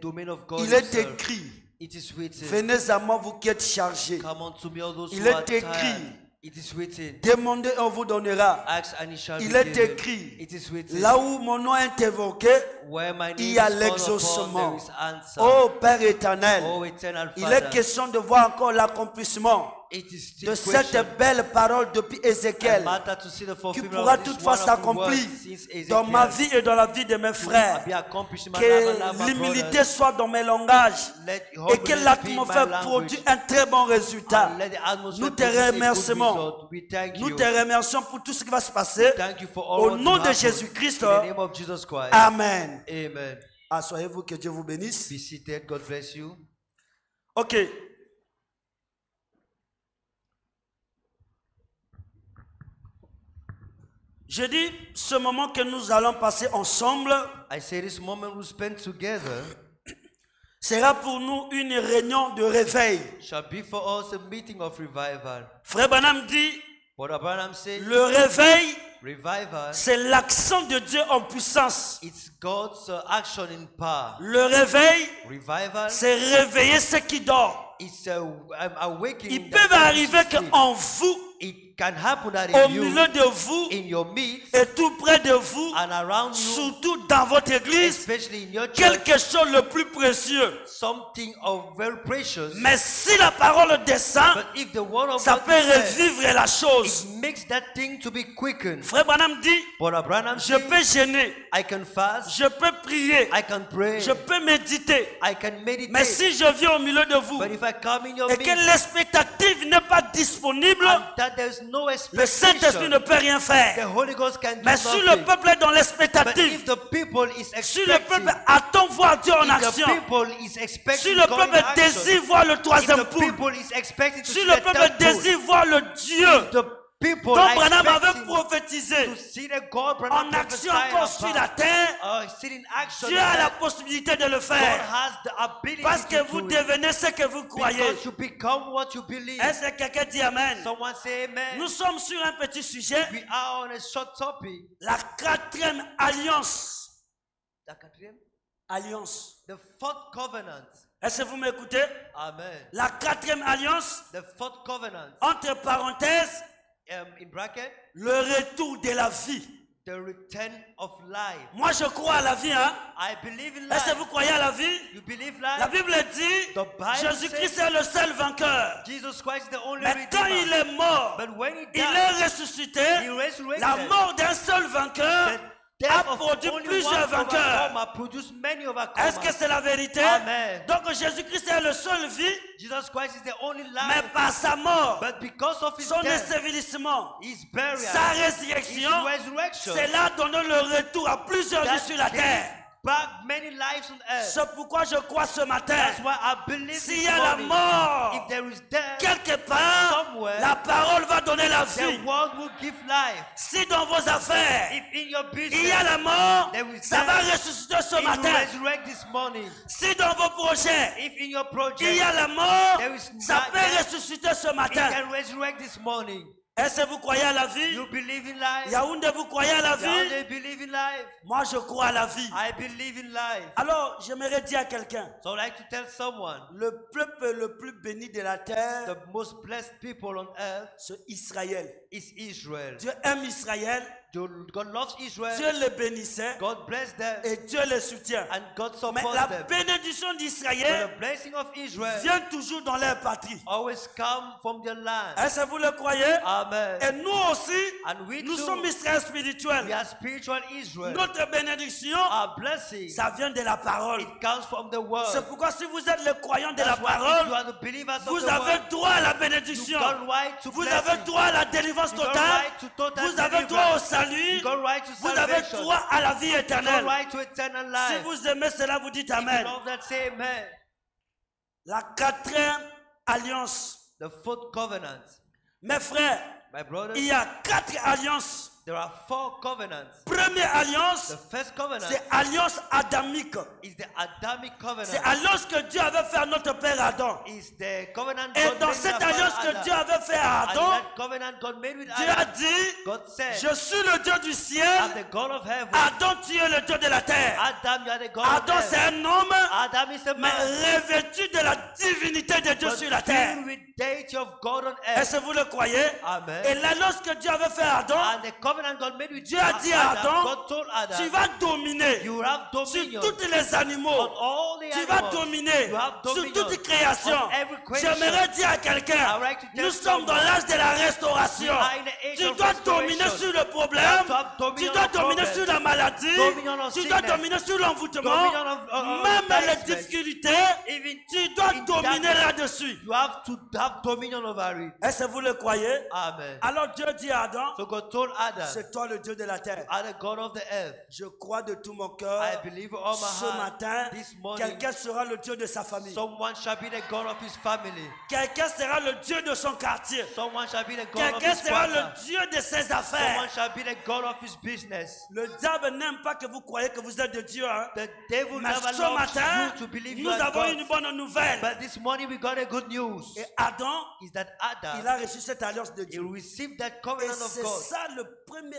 domain of God Il est himself. écrit, It is written, venez à moi vous qui êtes chargés. come unto me all those Il who are est écrit, tired. It is written, demandez et on vous donnera. ask and it shall Il be est given. écrit, It is written, là où mon nom est évoqué, where my il name y a is called upon, l'exaucement. there is answer. Oh Père éternel, Oh eternal il Father, est question de voir encore l'accomplissement it is still de cette question belle parole depuis Ézéchiel, matter to see the qui fulfillment pourra of this toutefois wonderful s'accomplir word since dans ma Ezekiel. vie et dans la vie de mes frères. Be accomplished in my life and life, Que my l'humilité brothers. soit dans mes langages Let et que humbleness be my l'atmosphère language. produise un très bon résultat. And let the atmosphere Nous te produce a good remercions. result. We thank Nous you. te remercions pour tout ce qui va se passer. Thank you for all Au what nom you de have Jésus-Christ. done. In the name of Jesus Christ. Amen. Amen. Assoyez-vous, que Dieu vous bénisse. Be seated. God bless you. Ok. Je dis, ce moment que nous allons passer ensemble I say this moment we spend together sera pour nous une réunion de réveil. shall be for us a meeting of revival. Frère Branham dit, Brother Branham said, le réveil, revival, c'est l'action de Dieu en puissance. it's God's action in power. Le réveil, Revival, c'est réveiller ceux qui dorment. it's awakening. Il the peut arriver sleep. qu'en vous, It can happen that au in you, milieu de vous in your midst, et tout près de vous, and around you, surtout dans votre église, especially in your church, quelque chose le plus précieux. something of very precious. Mais si la parole descend, But if the word of ça God peut is there, revivre la chose. it makes that thing to be quickened. Frère Branham dit, Brother Branham je said, peux gêner, I can fast, je peux prier, I can pray, je peux méditer. I can meditate. Mais si je viens au milieu de vous But if I come in your et que midst l'expectative n'est pas disponible, and that there's no le Saint-Esprit ne expectation, peut rien the faire. Holy Ghost can do Mais si le nothing. peuple est dans But l'expectative, if the people is si le expecting, peuple attend voir Dieu en if the action, people is si expecting le God in peuple action, désire voir le if troisième the poule, people is expecting to si see le the peuple third pool, désire voir le Dieu the people dont are Branham avait expecting prophétisé to see the God Branham en action prophesied encore sur la about, terre, still in action, Dieu a la that possibilité de le God faire. has the ability Parce que to vous do it. devenez ce que vous croyez. Because you become what you believe. Est-ce que quelqu'un dit Amen? Someone say amen. Nous sommes sur un petit sujet, We are on a short topic. la 4e alliance. La quatrième? Alliance. The fourth covenant. Est-ce que vous m'écoutez? Amen. La 4e alliance, The fourth covenant. entre parenthèses, In bracket, le retour de la vie. the return of life. Moi, je crois à la vie, hein? I believe in Est-ce que life. vous croyez à la vie? You believe La life? Bible dit, The Bible Jésus-Christ est le seul vainqueur. Jesus Christ is the only Mais quand il redeemer. est mort, But when he il died, est ressuscité. he resurrected. La mort d'un seul vainqueur The a death of produit only plusieurs one vainqueurs. overcomer produced many Est-ce que overcomers. c'est la vérité? Amen. Donc Jésus-Christ est le seul vie, Jesus Christ is the only mais life. par sa mort, But because of his son death, ensevelissement, his burial, sa his résurrection, resurrection, cela donne le retour à plusieurs vies that sur la gave terre. back many lives on earth. C'est pourquoi je crois ce matin, That's why I believe s'il this y a la morning, mort, if there is death, quelque part, somewhere, la parole va donner la the vie. world will give life. Si dans vos affaires, If in your il y business, a la mort, there is ça va death, ressusciter ce it will matin. resurrect this morning. Si dans vos projets, If in your project, il y a la mort, there is ça peut death, ressusciter ce it matin. can resurrect this morning. Est-ce que vous croyez à la vie? You believe in life. Yaoundé, vous croyez à la vie? Yaoundé believe in life. Moi, je crois à la vie. I believe in life. Alors, j'aimerais dire à quelqu'un, So I like to tell someone, le peuple le plus béni de la terre, the most blessed people on earth c'est Israël. is Israel. Dieu aime Israël, God loves Israel. Dieu les bénissait God bless them. et Dieu les soutient. And God Mais supports la them. bénédiction But d'Israël the blessing of Israel vient toujours dans leur patrie. always come from their land. Est-ce que vous le croyez? Amen. Et nous aussi, And we nous too, sommes Israël we spirituel. are spiritual Israel. Notre bénédiction, Our blessing, ça vient de la parole. it comes from the word. C'est pourquoi si vous êtes le croyant de la That's why if you parole, are the believers of vous the avez word, droit à la you bénédiction. got right to Vous blessing. avez droit à la délivrance You got totale. right to total Vous avez droit au deliverance. salut. You got right to Vous avez salvation. droit à la vie You got éternelle. right to eternal Si life. vous aimez cela, vous dites If you Amen. love that, say amen. La 4e alliance. The fourth covenant. Mes frères, My brothers, il y a 4 alliances. there are four covenants. Première alliance, The first covenant c'est alliance adamique. is the Adamic covenant. C'est alliance que Dieu avait fait à notre père Adam. Is the covenant Et God dans made with cette our alliance father que Dieu Adam. avait fait à And in Adam, that covenant God made with Dieu a Adam, dit, God said, je suis le Dieu du I'm ciel. the God of heaven. Adam, tu es le Dieu de la terre. Adam, you are the God Adam, of c'est heaven. un homme, Adam is a mais man, revêtu de la divinité de Dieu but sur la terre. filled with deity of God on earth. Est-ce que vous le croyez? Amen. Et l'alliance que Dieu avait fait à Adam, And the covenant God made with Dieu a dit à Adam, God told Adam, tu vas dominer you have sur dominion tous les animaux. on all the Tu vas animals. dominer You have sur dominion toute création. on every creation. J'aimerais dire à quelqu'un, I would like to tell nous sommes dans someone, l'âge de la restauration. we are in the age Tu of dois restoration. dominer sur le problème. You have to have Tu dominion dois on dominer problem. sur la maladie. Dominion on Tu dois sickness. dominer sur l'envoûtement. Dominion Même les embarrassment. difficultés, Even tu dois in dominer darkness, là-dessus. you have to have dominion dominion over it. Est-ce que vous le croyez? Amen. Alors Dieu dit à Adam, So God told Adam, c'est toi le Dieu de la terre. "Are the God of the earth." Je crois de tout mon I cœur, believe with all my ce heart. matin, This morning, quelqu'un sera le Dieu de sa famille. someone shall be the God of his family. Quelqu'un sera le Dieu de son quartier. Someone shall be the God of Quelqu'un his sera quarter. le Dieu de ses Someone affaires. shall be the God of his business. Le diable n'aime pas que vous croyez que vous êtes de Dieu. Hein? The devil Mais never ce loves matin, you to believe nous you are avons God. une bonne nouvelle. But this morning we got a good news. Et Adam, Is that il Adam, a reçu cette alliance de he Dieu. received that Et covenant of c'est God. ça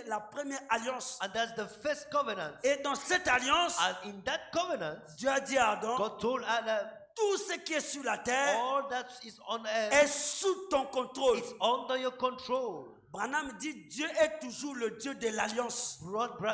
la première alliance. And that's the first covenant. Et dans cette alliance, And in that covenant, Dieu a dit à Adam, God told Adam, tout ce qui est sur la terre all that is on earth est sous ton contrôle. is under your control. Branham dit, Dieu est toujours le Dieu de l'alliance.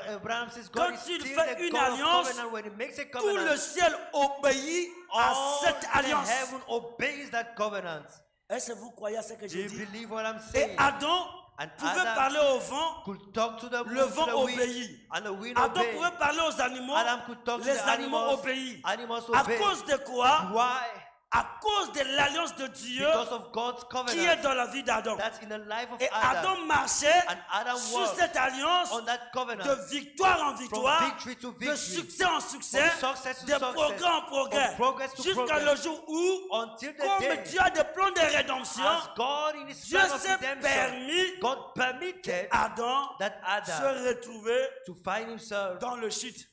Abraham says Quand God is il still fait the une God of alliance, covenant. When he makes a Tout le covenant, ciel obéit à all cette the alliance. heaven obeys that covenant. Est-ce que vous croyez à ce que Do je you dis? believe what I'm Et saying? Adam And pouvait Adam parler au vent, could talk to the le wind, to vent the wind, obéit. and the wind Adam obeyed. pouvait parler aux animaux, Adam could talk to les the animaux animals. obéissent. Animals À obey. cause de quoi? Why? À cause de l'alliance de Dieu Because of God's qui est covenant dans la vie d'Adam. that's in the life of Et Adam. Adam marchait And Adam sur walked cette alliance on that covenant. de victoire en victoire, From victory to de victory. succès en succès, From success to de success. progrès en progrès, From progress to jusqu'à progress. le jour où, Until the comme day Dieu a des plans de rédemption, as God in his Dieu plan of s'est redemption, permis God permitted Adam that Adam se retrouver to find himself dans le chute.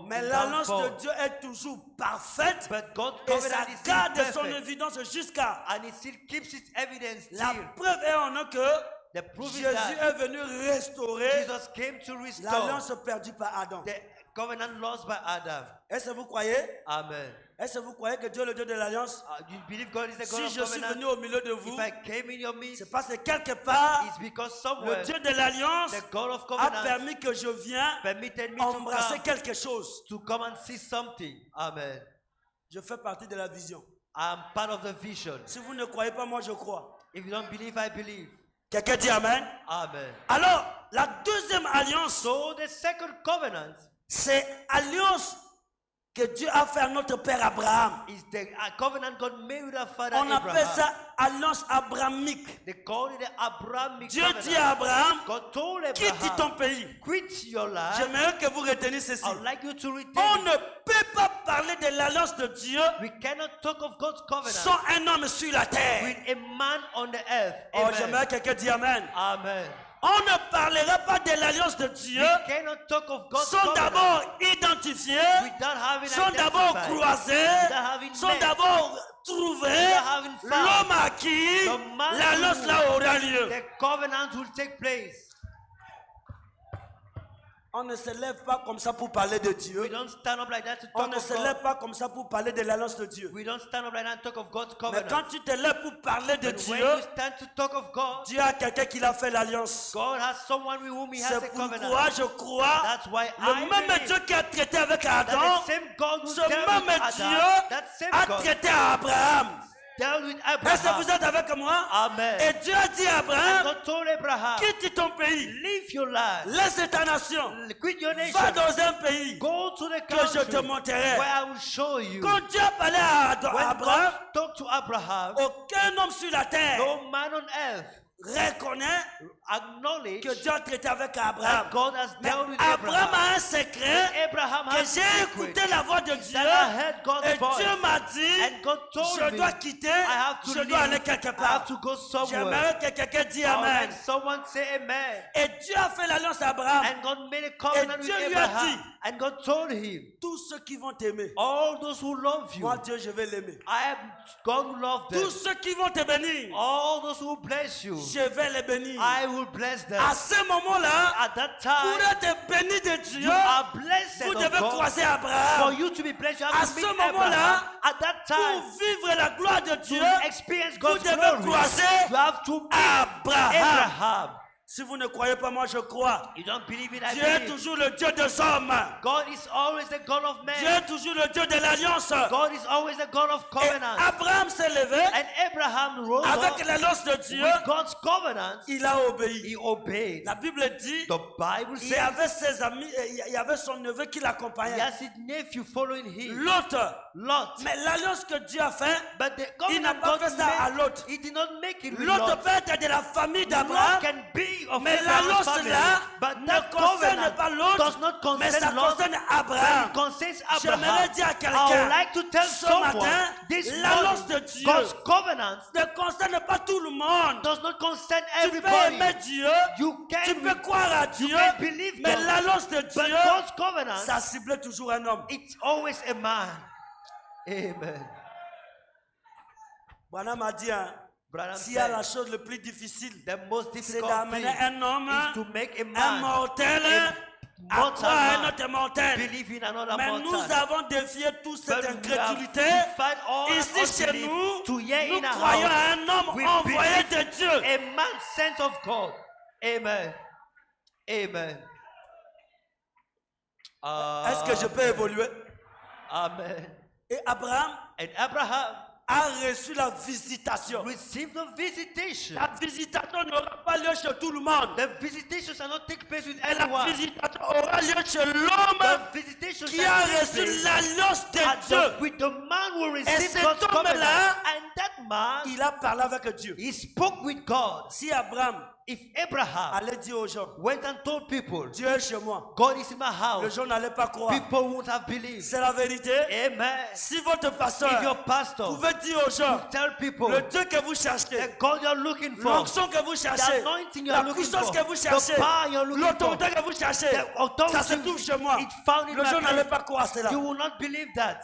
Mais in l'alliance de downfall. Dieu est toujours parfaite But God's et ça covenant is still garde son perfect. évidence jusqu'à. And it still keeps its evidence La still. preuve est en nous que The proof is Jésus that est venu restaurer Jesus came to restore l'alliance perdue par Adam. the covenant lost by Adam. Est-ce que vous croyez? Amen. Est-ce que vous croyez que Dieu est le Dieu de l'alliance? You believe God is the God Si of je suis venu covenant? au milieu de vous, If I came in your midst, c'est parce que quelque part, it's because le somewhere Dieu de l'alliance the God of a covenant permis que je vienne permitted me to embrasser come, quelque chose. to come and see something. Amen. Je fais partie de la vision. I'm part of the vision. Si vous ne croyez pas, moi je crois. If you don't believe, I believe. Quelqu'un dit Amen. Amen. Alors, la deuxième alliance, So the second covenant c'est alliance que Dieu a fait à notre père Abraham. is the covenant God made with our father On appelle Abraham. ça alliance abrahamique. They call it the Abrahamic Dieu covenant. dit à Abraham, God told quitte Abraham, ton pays. quit your life. J'aimerais que vous reteniez ceci. I'd like you to retain On it. ne peut pas parler de l'alliance de Dieu We cannot talk of God's covenant sans un homme sur la terre. with a man on the earth. Oh, Amen. j'aimerais que quelqu'un dise Amen. Amen. On ne parlera pas de l'alliance de Dieu We cannot talk of God's sans covenant d'abord identifier, without having sans d'abord identified, croiser, without having sans met, d'abord trouver without having found l'homme à qui the man l'alliance who- là aura lieu. the covenant will take place. On ne se lève pas comme ça pour parler de We Dieu. don't stand up like that to On talk ne of se God. lève pas comme ça pour parler de l'alliance de Dieu. We don't stand up like that and talk of God's Mais covenant. quand tu te lèves pour parler de But when Dieu, you stand to talk of God, Dieu a quelqu'un qui l'a fait l'alliance. God has someone with whom He has a C'est covenant. pourquoi je crois That's why le I même believe Dieu qui a traité avec Adam, that the same God who ce dealt with même Adam, Dieu that same a God traité à Abraham. dealt with Est-ce que Abraham. vous êtes avec moi? Amen. Et Dieu a dit à Abraham, God told Abraham, quitte ton pays, leave your life, laisse ta nation, quit your nation, va dans un pays go to the que je te country montrerai. where I will show you. Quand Dieu a parlé à When Abraham, God talked to Abraham, aucun homme sur la terre no man on earth reconnaît acknowledged que Dieu a traité avec that Abraham. God has Mais dealt with Abraham Abraham. a un secret Abraham que has j'ai a écouté secret la voix de Dieu that I heard God's et voice. Dieu m'a dit, And God told je me dois quitter, I have to je leave. dois aller quelque I part. have to go somewhere. J'aimerais que quelqu'un dise I would Amen. like someone say amen. Et Dieu a fait l'alliance à Abraham. And God made a covenant Et with Dieu lui a Abraham. dit, And God told him, tous ceux qui vont t'aimer, all those who love you, moi Dieu, je vais l'aimer. I am God who loves them. Tous ceux qui vont te bénir, All those who bless you, je vais les bénir. I will bless them. À ce moment-là, At that pour time, être béni de Dieu, you are blessed vous of devez God. croiser For Abraham. you to be blessed, you À have to ce meet moment-là, Abraham. At that Pour time, vivre la gloire de Dieu, to experience vous God's devez glory, croiser you have to meet Abraham. Abraham. Si vous ne croyez pas, moi je crois. You don't believe it, I Dieu est believe. toujours le Dieu des hommes. God is always the God of Dieu men. est toujours le Dieu de l'alliance. God is always the God of Et covenant. Abraham s'est levé And et Abraham rose avec up l'alliance de Dieu, with God's covenant, il a obéi. he obeyed. La Bible dit, The Bible il y says avait ses amis, il y avait son neveu qui he l'accompagnait. has his nephew following him, L'autre. Lot. Mais l'alliance que Dieu a fait, But the il n'a covenant pas God fait ça à made, l'autre. he did not make it with L'autre Lot. peut être de la famille Lot d'Abraham, can be of mais Abraham's l'alliance family, là but ne that concerne covenant pas does l'autre, not mais ça concern Lot, concerne but Abraham. it concerns J'aimerais Abraham. dire à I would quelqu'un, like to tell ce someone matin, this l'alliance morning, de Dieu God's covenant ne concerne pas tout le monde. does not concern Tu peux everybody. aimer Dieu, You tu can, peux croire à Dieu, can believe mais God, l'alliance de but Dieu, God's covenant, ça cible toujours un homme. it's always a man. Amen. Branham a dit, hein, Branham s'il y a said, la chose le plus difficile, the most c'est difficult d'amener thing un homme, is to make a un man mortel, à mortal croire à un man autre mortel. believe in another Mais nous mortal. avons défié toute cette But we incrédulité. have defied all Ici chez unbelief nous, to here nous in our croyons à house. un homme We envoyé believe de Dieu. a man sent of God. Amen. Amen. Est-ce que je peux évoluer? Amen. Et Abraham And Abraham a reçu la visitation. received the visitation. La visitation n'aura pas lieu chez tout le monde. The visitation shall not take place with Et la everyone. visitation aura lieu chez l'homme The visitation qui shall a take reçu place l'alliance at de Dieu. with the man who Et received cet God's covenant. homme-là, And that man, il a parlé avec Dieu. he spoke with God. Si Abraham If Abraham allait dire aux gens, went and told people, Dieu est chez moi, God is in my les house, gens n'allaient pas croire. people won't have believed. C'est la vérité. Amen. Si votre If pasteur your pastor pouvait dire aux gens, tell people le Dieu que vous cherchez, the God you're looking for, l'onction que vous cherchez, the anointing you're la looking puissance for, que vous the cherchez, power you're looking for, l'autorité que vous cherchez, the authority ça se trouve chez moi. it's found in Les gens my n'allaient place. pas croire cela. You will not believe that.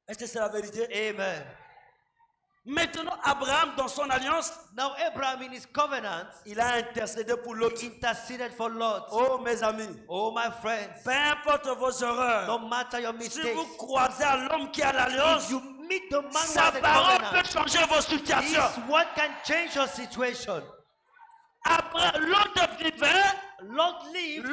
Est-ce que c'est la vérité? Amen. Maintenant, Abraham, dans son alliance, Now Abraham in his covenant, il a intercédé pour l'autre. he interceded for Lot. Oh, mes amis, Oh my friends, peu importe vos erreurs, no matter your si mistakes, vous croisez à l'homme qui a l'alliance, if you meet the man who sa has a parole covenant, peut changer vos situations. is what can change your situation. Après, l'autre vivait, Lot lived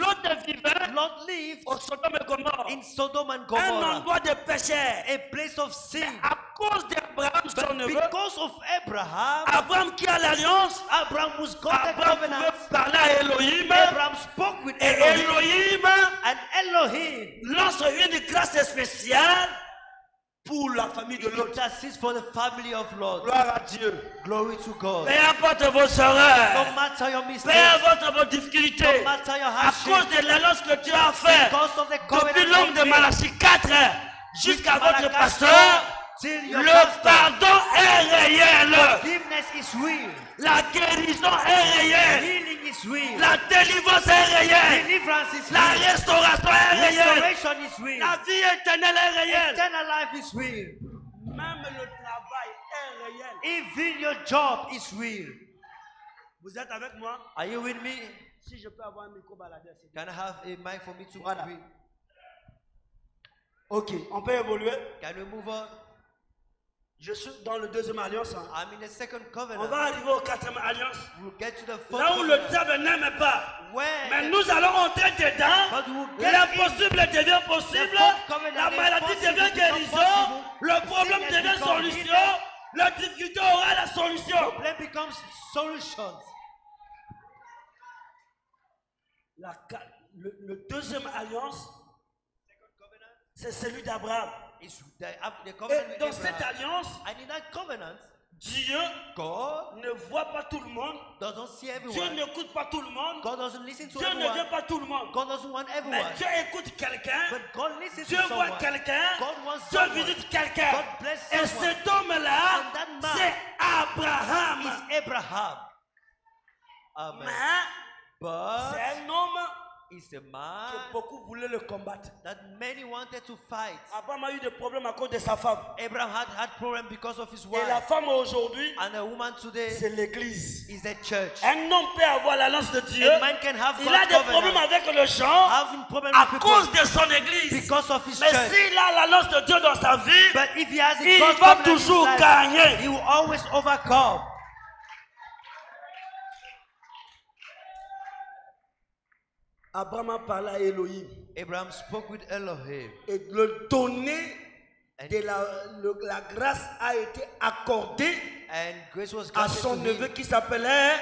au Sodome et Gomorrhe, in Sodom and un Gomorrah, endroit de péché. a place of sin. À cause d'Abraham, son But neveu, because of Abraham, Abraham qui a l'alliance, Abraham was God the Abraham covenant. pouvait parler à Elohim, Abraham spoke with et Elohim, Elohim and Elohim lance une grâce spéciale pour la famille de l'autre. intercedes for the family of Lot. Gloire à Dieu. Glory to God. Peu importe vos No erreurs, matter your peu mistakes, importe vos difficultés, no matter your à cause hardship, de l'alliance que Dieu a fait, because of the depuis covenant l'homme of de faith, Malachie 4 jusqu'à votre Malachi pasteur, till your le pastor, pardon est réel, forgiveness is real, la guérison est réelle, healing is real, la délivrance est réelle, deliverance is la real, restauration est réelle, restoration is real, la vie éternelle est réelle. eternal life is real, Même le travail est réel. even your job is real. Vous êtes avec moi? Are you with me? Si je peux avoir un micro baladeur, c'est bien. Can I have a mic for me to Voilà. read? Ok, on peut évoluer. Can we move on? Je suis dans le deuxième alliance. hein. I'm in the second On covenant. va arriver au quatrième alliance. We'll get to the fourth Là où le covenant. diable n'aime pas. Where Mais nous allons entrer dedans. But we'll get L'impossible devient possible. The fourth covenant, La maladie impossible devient becomes guérison. possible. Le problème Sickness devient becomes solution. healing. La difficulté aura la solution. problem becomes solutions. Le deuxième alliance, c'est celui d'Abraham. It's the Et covenant with dans cette Abraham. alliance, And in that covenant, Dieu God ne voit pas tout le monde. doesn't see Dieu everyone. n'écoute pas tout le monde. God doesn't listen to Dieu ne everyone. vient pas tout le monde. God doesn't want Mais everyone. Dieu écoute quelqu'un. But God listens Dieu to voit someone. quelqu'un. God wants Dieu someone. visite quelqu'un. God bless Et someone. cet homme-là, And that man c'est Abraham. Is Abraham. Amen. Mais But c'est un homme it's a que man beaucoup voulaient le combattre. that many wanted to fight. Abraham a eu des problèmes à cause de sa femme. Abraham had problem because of his Et la wife. femme aujourd'hui, And a woman today c'est l'église. is the church. Un homme peut avoir la lance de Dieu. A man can have Il a God's des problèmes covenant. avec les gens Having problem à with cause people de son église. because of his Mais church. s'il a la lance de Dieu dans sa vie, But if he has a il God's va covenant in his toujours life, gagner. he will always overcome. Abraham a parlé à Elohim Abraham spoke with Elohim et le donner la grâce a été accordée And grace was à granted son to neveu him, qui s'appelait.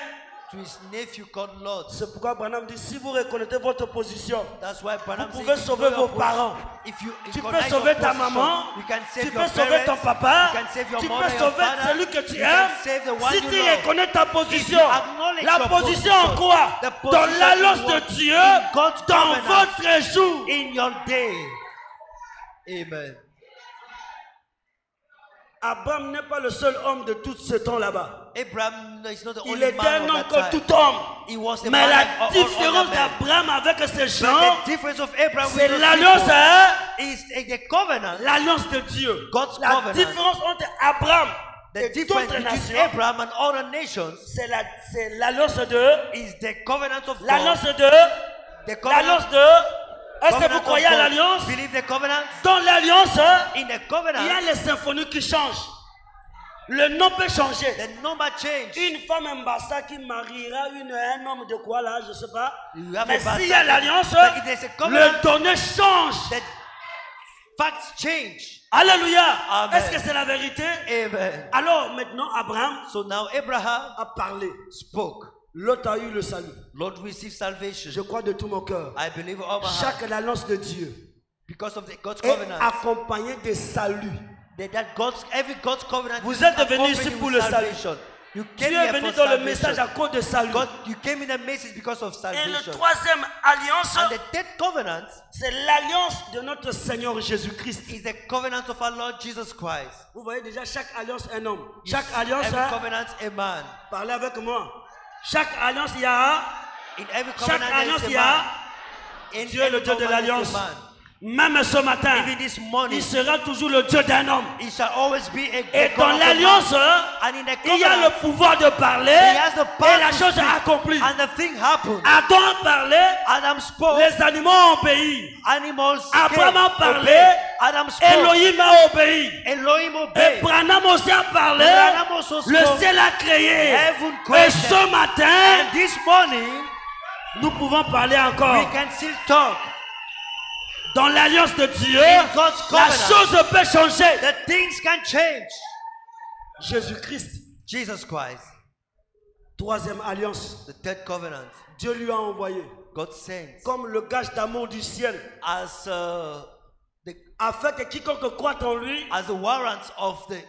to his nephew called Lot. C'est pourquoi Branham dit, si vous reconnaissez votre position, That's why Branham vous says, pouvez if you sauver know your vos parents. if you Tu peux recognize sauver your ta position, maman, you can save tu your peux sauver ton parents, papa, you can save your tu mother, peux your sauver father, celui que tu you can aimes. save the one Si you tu love. reconnais ta position, acknowledge la your position en position, quoi? the Dans position l'alliance in de what? Dieu, In God's dans covenant. votre jour. In your day. Amen. Abraham n'est pas le seul homme de tout ce temps là-bas. Abraham is not the Il only était man un of homme that comme time. tout homme. He was a Mais man la like all différence other men. d'Abraham avec ces But gens, the difference of Abraham c'est with those l'alliance, people hein? is the covenant. L'alliance de Dieu. God's La covenant. différence entre Abraham The et difference d'autres between nations, Abraham and other nations c'est l'alliance de, is the covenant of l'alliance God. de, The covenant, l'alliance de. Est-ce que covenant vous of croyez à God. l'alliance? Believe the covenant. Dans l'alliance, hein, In the il y a covenant, les symphonies qui changent. Le nom peut changer. the number change. Une femme Mbassa qui mariera un homme de quoi là, je ne sais pas. You have Mais a s'il y a l'alliance, but if there's a covenant, le donné change. the facts change. Alléluia. Amen. Est-ce que c'est la vérité? Amen. Alors maintenant, Abraham So now Abraham a parlé. spoke. L'autre a eu le salut. Lord receive salvation. Je crois de tout mon cœur. I believe with all my heart. Chaque alliance de Dieu Because of God's est covenant. accompagnée de salut. Every God's covenant Vous is êtes venu accompanied ici with pour le salut. salvation. You Tu came es here venu for dans le message à salvation. cause de salut. You came in a message because of Et salvation. la troisième alliance, And the third covenant c'est l'alliance de notre Seigneur Jésus-Christ. is the covenant of our Lord Jesus Christ. Vous voyez déjà chaque alliance un homme. Chaque alliance, Every hein, covenant a man. parlez avec moi. Chaque alliance, il y a. In every Chaque covenant there alliance, is il y a a. man. In Dieu est le every Dieu de covenant there is l'alliance. a man. Même ce matin, Even this morning, il sera toujours le Dieu d'un homme. he shall always be a Et God dans of a man. l'alliance, And in the il y a le covenant, pouvoir de parler he has the power et la to chose speak. est accomplie. And the thing happened. Adam a parlé, Adam spoke. les animaux ont obéi. Animals Abraham a came, parlé, obeyed. Adam spoke. Elohim a obéi. Elohim Et obeyed. Branham aussi a parlé, Branham also le spoke. ciel a créé. Heaven Et created. ce matin, And this morning, nous pouvons parler we encore. can still talk. Dans l'alliance de Dieu, In God's la covenant. chose peut changer. The things can change. Jésus-Christ, Jesus Christ, troisième alliance, the third covenant, Dieu lui a envoyé God sent comme le gage d'amour du ciel, as afin que quiconque croit en lui as the warrant of the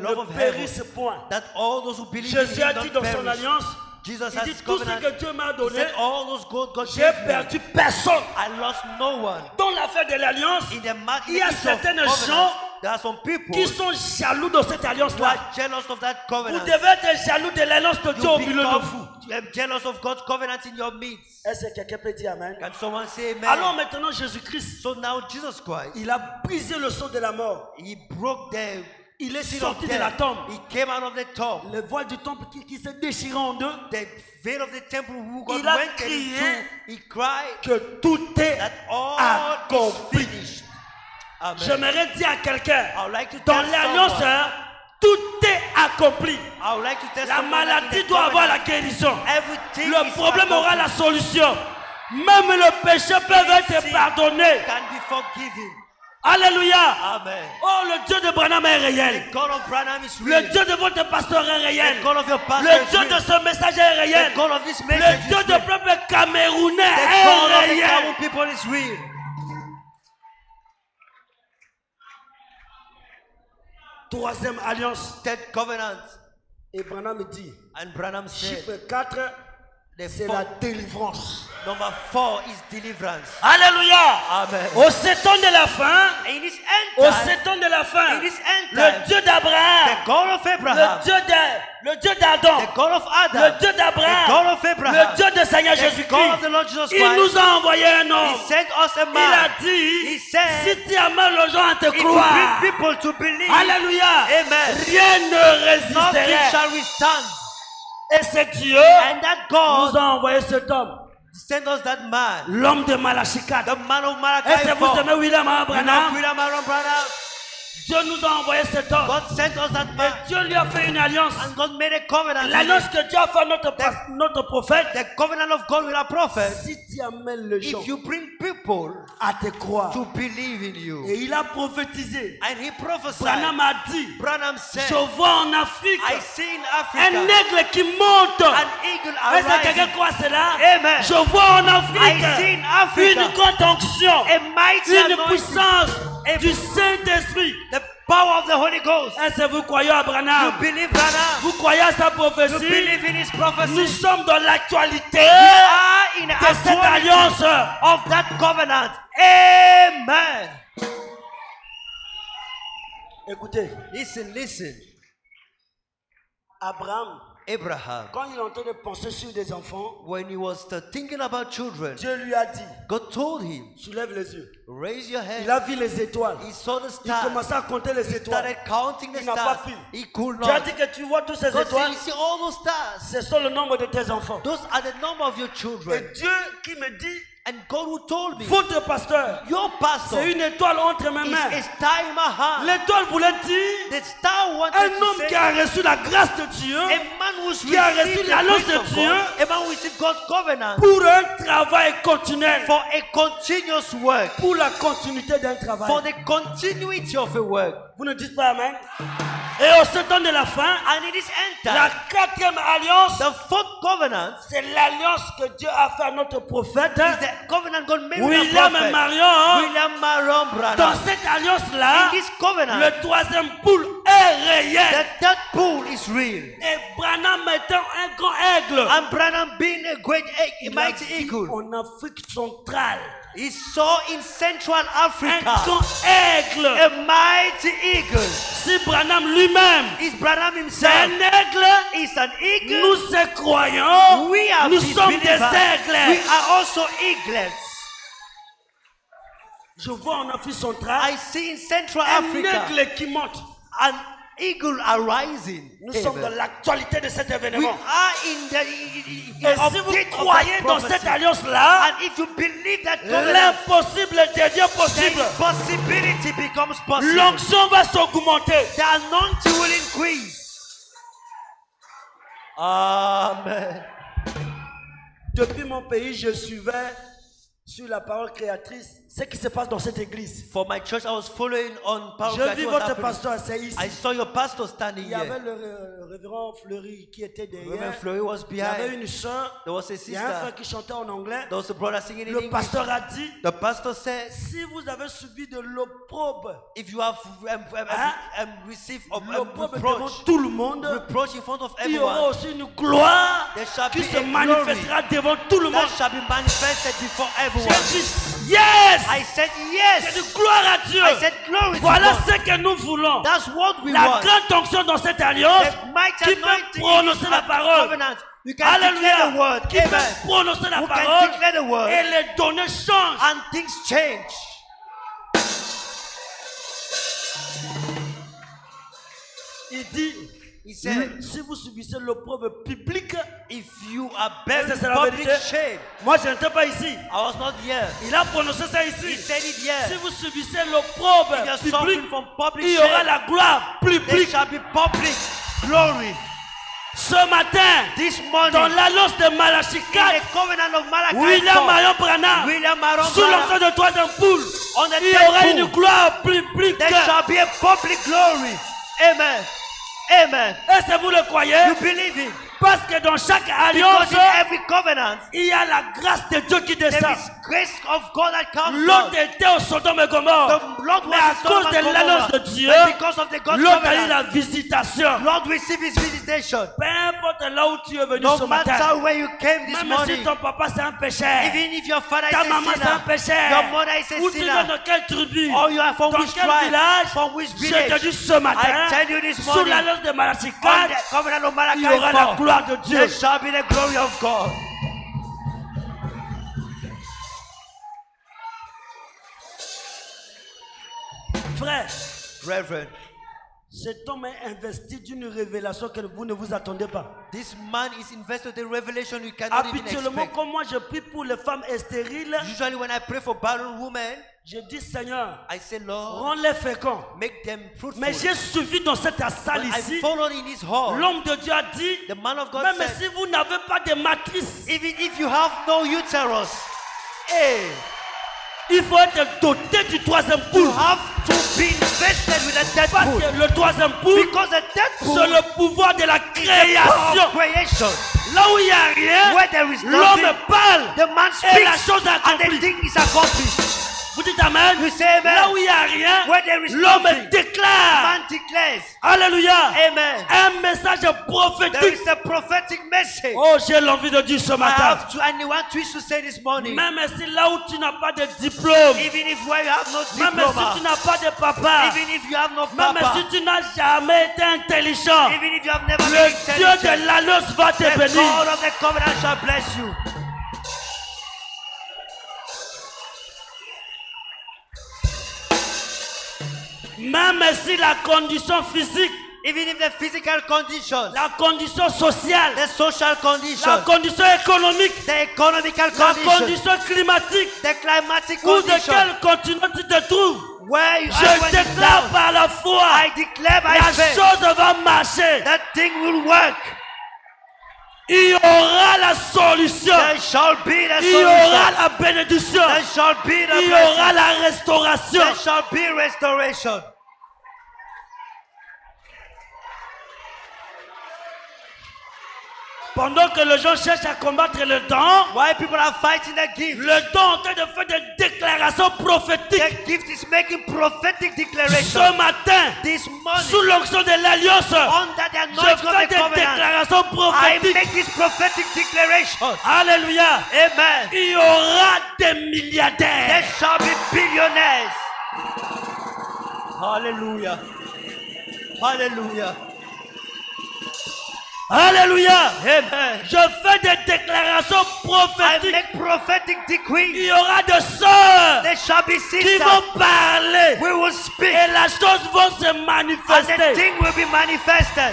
love ne of heaven, périsse point. that all those who believe in Jésus a Him dit don't dans son perish. alliance, Jesus il has dit His tout ce covenant. que Dieu m'a He donné, said all those God j'ai gave me. perdu personne. I lost no one. Dans l'affaire de l'alliance, In the il y a issue of certaines covenant, gens there are some people qui sont jaloux de cette who alliance-là. are jealous of that Vous covenant. devez être jaloux de l'alliance de Dieu au milieu de vous. Jealous of God's covenant in your midst. Est-ce que quelqu'un peut dire Amen? Can someone say amen? Alors maintenant, Jésus-Christ, So now Jesus Christ, il a brisé le sceau de la mort. He broke the Il est seal sorti of de la death. tombe. He came out of the tomb. Le voile du temple qui s'est déchiré en deux, The veil of the temple who God Il a went crié into, he cried que tout est that all accompli. is finished. Amen. J'aimerais dire à quelqu'un, I would like to dans tell l'alliance, someone, hein, tout est accompli. I would like to tell La someone that in maladie the doit avoir la covenant, guérison. everything Le is problème aura la accomplished. solution. Même le péché peut être Sin pardonné. can be forgiven. Alléluia. Amen. Oh, le Dieu de Branham est réel. The God of Branham is Le real. Dieu de votre pasteur est réel. The God of your pastor Le is Dieu real. de ce message est réel. The God of this Le message is Dieu real. du peuple camerounais The est God of the réel. Cameroon people is real. Troisième alliance. Third covenant. Et Branham dit, And Branham said, chiffre 4, the c'est fourth- la délivrance. number 4 is deliverance. Alléluia. Amen. Au 7 ans de la fin, In this end au time, 7 ans de la fin, in this end le time, Dieu d'Abraham, the God of Abraham, le Dieu d'Adam, the God of le Adam, Dieu the d'Abraham, God of Abraham, le Dieu de Seigneur the God of Jésus-Christ, the Lord Jesus il Christ, nous a envoyé un homme. He sent us a Il a man. dit, He said, si tu amènes les gens à te It will croire, bring people to believe. alléluia, Amen. rien ne Nothing résisterait. shall withstand. Et c'est Dieu And that qui nous God a envoyé cet homme, sent us that man, l'homme de Malachikat. the man of Est-ce Malachi que vous 4. aimez William You know Abraham? William Aaron Branham? Dieu nous a envoyé cet homme. God sent us that Et man. Dieu lui a fait une alliance. And God made a covenant with L'alliance him. que Dieu a fait à notre prophète. The covenant of God with our prophet. Si tu amènes les gens If you bring people à te croire, to believe in you. et il a prophétisé, And he prophesied. Branham a dit, Branham said, je vois en Afrique I see in un Africa aigle qui monte. an eagle Est-ce que quelqu'un arising. croit cela? Amen. Je vois en I Afrique see in Africa une grande onction, a mighty une anointing, puissance a- du Saint-Esprit. the power of the Holy Ghost. Est-ce que vous croyez à You Branham? believe Branham? Vous croyez à sa You prophétie? believe in his Nous prophecy? sommes dans l'actualité Are in de cette actuality alliance. of that covenant. Amen. écoutez, Listen, listen. Abraham, Abraham, quand il est en train de penser sur des enfants, when he was thinking about children, Dieu lui a dit, God told him, soulève les yeux. raise your Il head. a vu les étoiles. He saw the Il stars. commençait à compter les He étoiles. started counting the Il n'a pas stars. pu. He could Dieu a not. dit que tu vois tous ces God said, étoiles, you see all those stars. ce sont le nombre de tes enfants. Those are the number of your Et children. Dieu qui me dit, And God who told me, votre pasteur, your pastor c'est une étoile entre mes is mains. a star in my hand. L'étoile voulait dire The star wanted un to homme say, qui a reçu la grâce de Dieu a man who's qui a reçu received the l'alliance grace de of Dieu God, a man who received God's covenant pour un travail continuel, for a continuous work, pour la continuité d'un travail. for the continuity of a work. Vous ne dites pas Amen? Et au 7 ans de la fin, And it is la entered. 4e alliance, The fourth covenant c'est l'alliance que Dieu a fait à notre prophète. is the covenant God made with the William et prophet. Marion. William Marion Dans Branham. cette alliance-là, In this covenant, le 3e poule est réel. the third pool is real. Et Branham étant un grand aigle, And Branham being a great a Il a mighty vu eagle. en Afrique centrale. He saw in Central un Africa grand aigle. a mighty eagle. Si Branham lui-même Is Branham c'est un himself aigle, is an eagle. nous ces croyants, We are nous his sommes des believers. We aigles. are also eaglets. Je vois en Afrique centrale I see in Central un Africa aigle qui monte. an eagle arising. Nous sommes dans Amen. l'actualité de cet We événement. are in the Et si vous update of croyez that dans prophecy. cette alliance-là, And if you believe that covenant, L'impossible devient the possible. impossibility becomes possible. L'onction va s'augmenter. The anointing will increase. Amen. depuis mon pays, je suivais sur la parole créatrice ce qui se passe dans cette église. For my church, I was following on Power Je vis Creative votre happening. pasteur assis ici. I saw your pastor standing Il y avait here. le révérend Fleury qui était derrière. Reverend Fleury was Il y avait behind. une soeur. There was a Il y a un frère sister. qui chantait en anglais. There was a brother singing in Le English. pasteur a dit, The pastor said, si vous avez subi de l'opprobre, if you have received l'opprobre devant reproach, tout le monde, reproach in front of il y aura everyone, aussi une gloire there shall qui be se a glory manifestera devant tout le monde. that shall be manifested before everyone. J'ai dit, yes! I said J'ai yes. dit gloire à Dieu. I said glory to Voilà God. ce que nous voulons. That's what we La want. grande onction dans cette alliance The mighty qui peut anointing prononcer in la the parole. covenant. You can declare the Alléluia. word. Qui peut Amen. prononcer la Who can parole declare the word et les données changent. and things change. Il dit, He said, si vous subissez l'opprobre public, if you are buried Ça, in c'est la public vérité. shame, moi je n'étais pas ici. I was not here. Il a prononcé ça He ici. said it Si here. vous subissez l'opprobre If you are public, suffering from public il y aura shame, la gloire there publique. shall be public glory. Ce matin, This morning, dans l'alliance de Malachie in 4, the covenant of Malachi, William 4, Marion Branham, William Marion sous Branham, l'onction de troisième poule, on the il y aura third une pool, gloire publique. there shall be a public glory. Amen. Amen. Est-ce que vous le croyez? You believe it? Parce que dans chaque Because alliance, in every covenant, il y a la grâce de Dieu qui there descend. is grace of God that comes L'autre down. était au Sodome et Gomorre. The Lord Mais à was cause in de Sodom and l'alliance de Gomorrah. Dieu, But because of the God's l'autre a eu covenant, la visitation. Lord receive his visitation. Peu importe là où tu es venu ce No matin, matter where you came this même morning, si ton papa c'est un pécheur, even if your father is ta a maman c'est un sinner, pécheur, your mother is a ou tu viens sinner, dans quelle tribu, or you are from dans which quel tribe, village, from which je te village, dis ce matin, I tell you this sous morning, l'alliance de Malachie on 4, the covenant of il y aura la Malachi 4, gloire de Dieu. there shall be the glory of God. frère, Reverend, cet homme est investi d'une révélation que vous ne vous attendez pas. this man is invested in revelation you cannot even Habituellement, expect. comme moi je prie pour les femmes stériles, Usually when I pray for barren women, Je dis Seigneur, I say, Lord, rends-les féconds. make them fruitful. Mais j'ai suivi dans cette salle When I ici. followed in his hall, L'homme de Dieu a dit, the man of God même said, si vous n'avez pas de matrice, even if you have no uterus, hey, il faut être doté du troisième you poule. have to be invested with a dead Parce pool. que le troisième poule, Because a dead pool c'est le pouvoir de la is création. creation. Là où il n'y a rien, Where there is l'homme nothing, parle the man et la speaks chose and the accomplie. thing is accomplished. Vous dites Amen. You say amen. Là où il n'y a rien, Where there is l'homme nothing, déclare. man declares. Alléluia. Amen. Un message There prophétique. is a prophetic message. Oh, j'ai l'envie de dire ce I matin. have to, and I want to say this morning. Même si là où tu n'as pas de diplôme, Even if where you have no même diploma, si tu n'as pas de papa, even if you have no même papa, si tu n'as jamais été intelligent, even if you have never been le Dieu intelligent, de l'alliance va te the bénir. God of the covenant shall bless you. Même si la condition physique, Even if the physical condition, la condition sociale, the social la condition, condition économique, the economical la condition, condition climatique, the climatic ou de condition, quel continent tu te trouves, where you je are when it's déclare down, par la foi, I declare by la faith chose va marcher. that thing will work. Il y aura la solution. There shall be the Il y aura solution. la bénédiction. There shall be the Il y aura blessing. la restauration. There shall be restoration. Pendant que les gens cherchent à combattre le temps, Why people are fighting the gift? le temps est en train de faire des déclarations prophétiques. The gift is making prophetic Ce declaration. matin, This sous morning, l'onction de l'alliance, under the je anointing of fais the des covenant, déclarations I prophétiques. make this prophetic declaration. Alléluia. Amen. Il y aura des There milliardaires. shall be billionaires. Hallelujah. Hallelujah. Alléluia. Amen. Je fais des déclarations I prophétiques. make prophetic Il decrees. y aura des sœurs There shall be qui sisters. vont parler. We will speak. Et la chose va se And the manifester. thing will be manifested.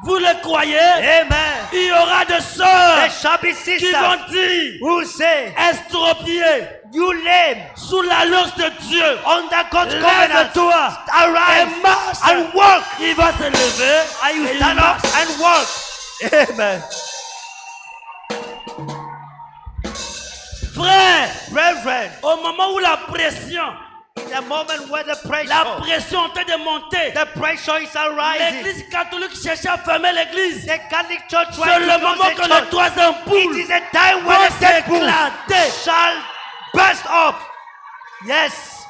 Vous le croyez? Amen. Il y aura des There sœurs shall be qui sisters vont dire, who will say, estropié, you lame, sous l'alliance de Dieu, under God's covenant, lève-toi arise et marche. and walk. Il va se lever And you et il stand up marche. and walk. Amen. Frère, Brethren, au moment où la pression in the moment where the La pressure, pression est en train de monter. the pressure is arising, L'église catholique cherchait à fermer l'église. the Catholic Church C'est trying le to moment close que the le church. troisième It poule is a time when va the dead pool s'éclater. shall burst up. Yes,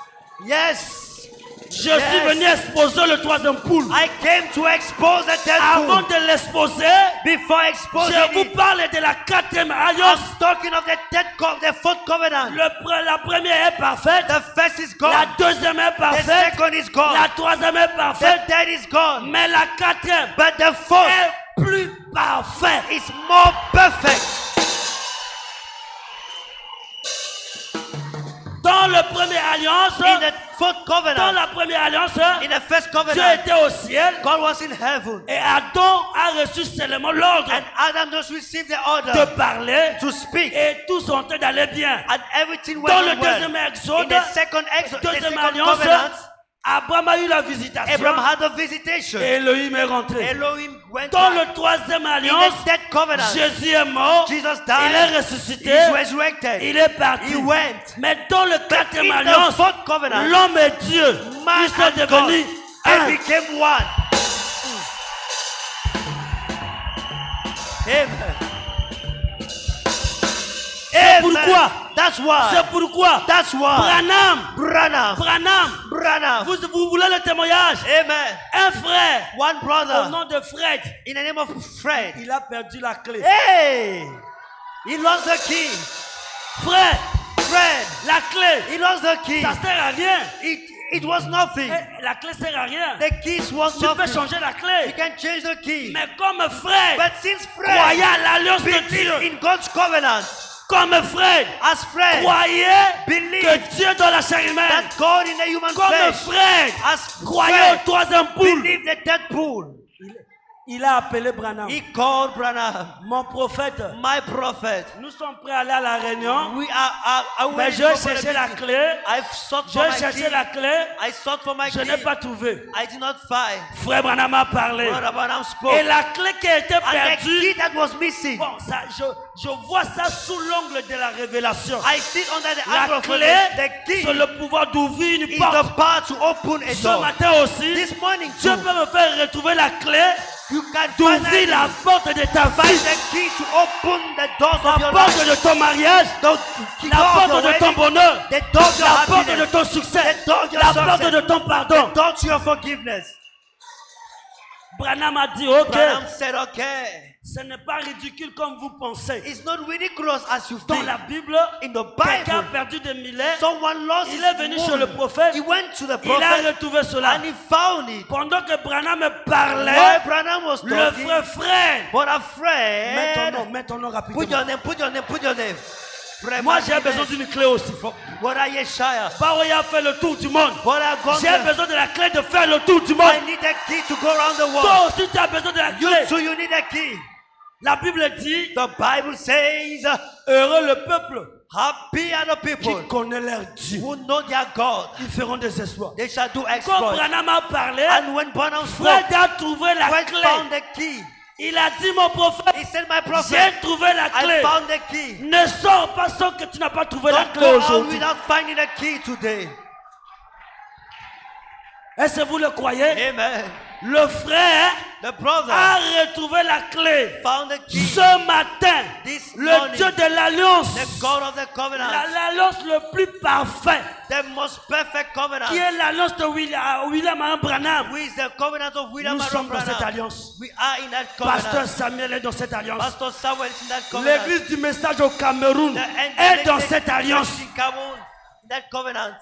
yes. Je suis venu exposer le troisième poule. I came to expose the dead Avant pool. de l'exposer, Before je exposing vous it, parle de la quatrième alliance. I'm talking of the fourth covenant. La première est parfaite. The first is La gone. deuxième est The parfaite. second is gone. La troisième est The parfaite. third is gone. Mais la quatrième But the fourth est plus parfaite. is more perfect. Dans la première alliance, In the fourth dans covenant, la première alliance, in the first Dieu covenant, était au ciel God was in heaven. et Adam a reçu seulement l'ordre And Adam just received the de order parler to speak. et tous sont en train d'aller bien. And everything Dans went le on well. deuxième In exode, the second deuxième covenant, alliance, Abraham a eu la visitation Abraham had a visitation. et Elohim est rentré. Elohim went Dans back. le troisième In alliance, the third covenant, Jésus est mort, Jesus il est died, ressuscité, he's resurrected, il est parti. he went. Mais dans le quatrième In the alliance, fourth covenant, l'homme et Dieu, man ils sont and God, devenus they un. became one. Amen. C'est pourquoi, That's why. c'est pourquoi, That's why. Branham, Branham. vous voulez le témoignage? Amen. Un frère, One au brother, nom de Fred, in the name of Fred. il a perdu la clé. Hey! He lost the key. Frère, Fred, la clé, he lost the key. ça sert à rien. It was nothing. Eh, La clé sert à rien. The keys was Tu peux nothing. changer la You clé. can change the key. Mais comme Fred But since croyait Fred à l'alliance de believed Dieu, in God's covenant, comme Fred as Fred croyait believed que Dieu dans la chair humaine, that God in the human comme flesh, Fred as croyait au Fred troisième poule, believed the dead pool, Il a appelé Branham. He called Branham, Mon prophète, my prophet. nous sommes prêts à aller à la réunion. We are Mais waiting je for the cherchais la meeting. clé. I've sought for Je my cherchais key. la clé. I sought for my Je key. n'ai pas trouvé. I did not find. Frère Branham a parlé. Brother Branham spoke. Et la clé qui a été And the perdue, key that was missing, bon, ça, je vois ça sous l'angle de la révélation. I see under the angle La of clé, the key c'est le pouvoir d'ouvrir une is porte. the power to open a Ce door. matin aussi, This morning Dieu too, peut me faire retrouver la clé you can d'ouvrir finally la porte de ta find vie, the key to open the doors la of your porte life. de ton mariage, The la door of porte your de ton wedding, bonheur, the door of your la porte de happiness, ton succès, the door of your la porte success, de ton pardon. the door to your forgiveness. Branham a dit, ok, Branham said, okay, ce n'est pas ridicule comme vous pensez. it's not ridiculous as you Dans think. la Bible, In the quelqu'un a Bible, perdu des milliers, someone lost il his est venu chez le money. prophète, He went to the il a prophet retrouvé cela. and he found it. Pendant que Branham While parlait, Branham was le talking, frère, but a friend, mets ton nom put rapidement. your name, put your name, put your name. Moi j'ai besoin d'une clé aussi. Brother Yeshaya, Baroya a fait le tour du monde. Brother J'ai Gonda, besoin de la clé de faire le tour du monde. I need a key to go around the world. Toi aussi tu as besoin de la You clé. too, you need a key. La Bible dit, The Bible says, heureux le peuple happy are the qui people connaît leur Dieu. who know their God. Ils feront des exploits. They shall do Quand exploits. Branham a parlé, And when Branham Fred spoke, a trouvé la when clé. found the key, Il a dit, mon prophète, he said, my prophet, j'ai trouvé la I clé. found the key. Ne sors pas sans que tu n'as pas trouvé la Don't clé go out aujourd'hui. without finding the key today. Est-ce que vous le croyez? Amen. Le frère The brother a retrouvé la clé. found the key. Ce matin, This le morning, Dieu de l'alliance, the God of the covenant, l'alliance le plus parfait, the most perfect covenant, qui est l'alliance de William Branham. who is the covenant of William Nous Aaron sommes dans cette Branham. alliance. We are in that Pasteur covenant. Samuel est dans cette alliance. Pastor Samuel is in that covenant. L'église du message au Cameroun The est dans angelic cette alliance. church in Cameroon, in that covenant.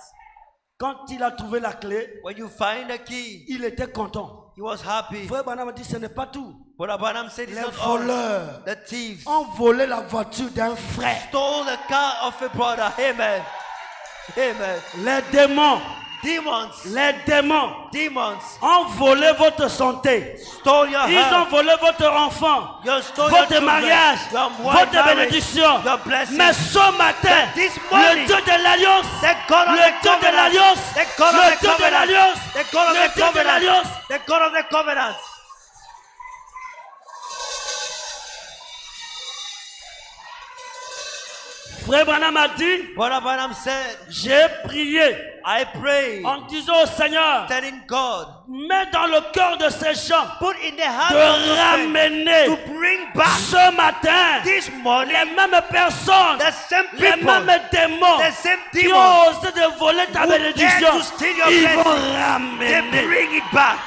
Quand il a trouvé la clé, When you find the key, il était content. he was happy. Frère Branham a dit, ce n'est pas tout. But Abraham said it's Les not all. voleurs The thieves ont volé la voiture d'un frère. stole the car of a brother. Amen. Amen. Les démons, Demons ont volé votre santé. stole your Ils ont health. volé votre enfant, You stole your votre children, mariage, your wife votre marriage, bénédiction. your blessing. Mais ce matin, But this morning, le Dieu de l'alliance, The God of le the Dieu de covenant, l'alliance, the God of le the Dieu de covenant, l'alliance, the God of le the Dieu de covenant, l'alliance, the God of the covenant. Frère Branham a dit, What Abraham said, j'ai prié I pray, en disant au Seigneur, telling God, mets dans le cœur de ces gens put in the heart de of the friend ramener to bring back ce matin this morning les mêmes personnes, the same les people, mêmes démons the same qui demons, ont osé de voler ta who bénédiction. dare to steal your Ils blessing. vont they ramener. bring it back.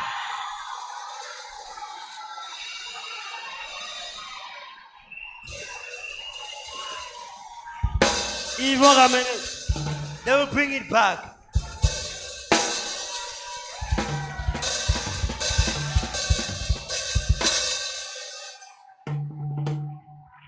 Ils vont ramener. They will bring it back.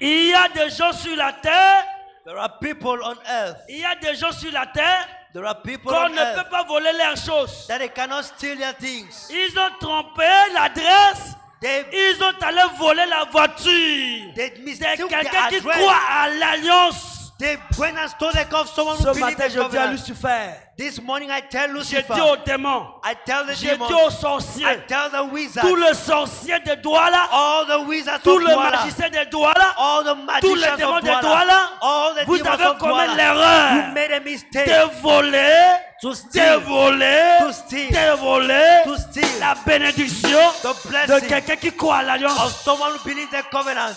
Il y a des gens sur la terre, There are people on earth. il y a des gens sur la terre There are people qu'on on ne earth peut pas voler leurs choses. that they cannot steal their things. Ils ont trompé l'adresse, They ils ont allé voler la voiture. they C'est mistook the quelqu'un qui address. croit à l'alliance. They went and stole the car of someone Ce who believed matin, in je dis à covenant. Lucifer, This morning I tell j'ai Lucifer, dit aux démons, I tell the j'ai dit demons, aux I sorciers, tell the wizards, tous les sorciers de Douala, all the wizards tous of les Douala, magiciens de Douala, all the tous les magicians démons of de Douala, Douala, all the vous demons avez of commis Douala, l'erreur you made a mistake de voler, to de steal, voler, to steal, de voler to steal la bénédiction the de blessing quelqu'un qui croit à of l'alliance. someone who believes the covenant.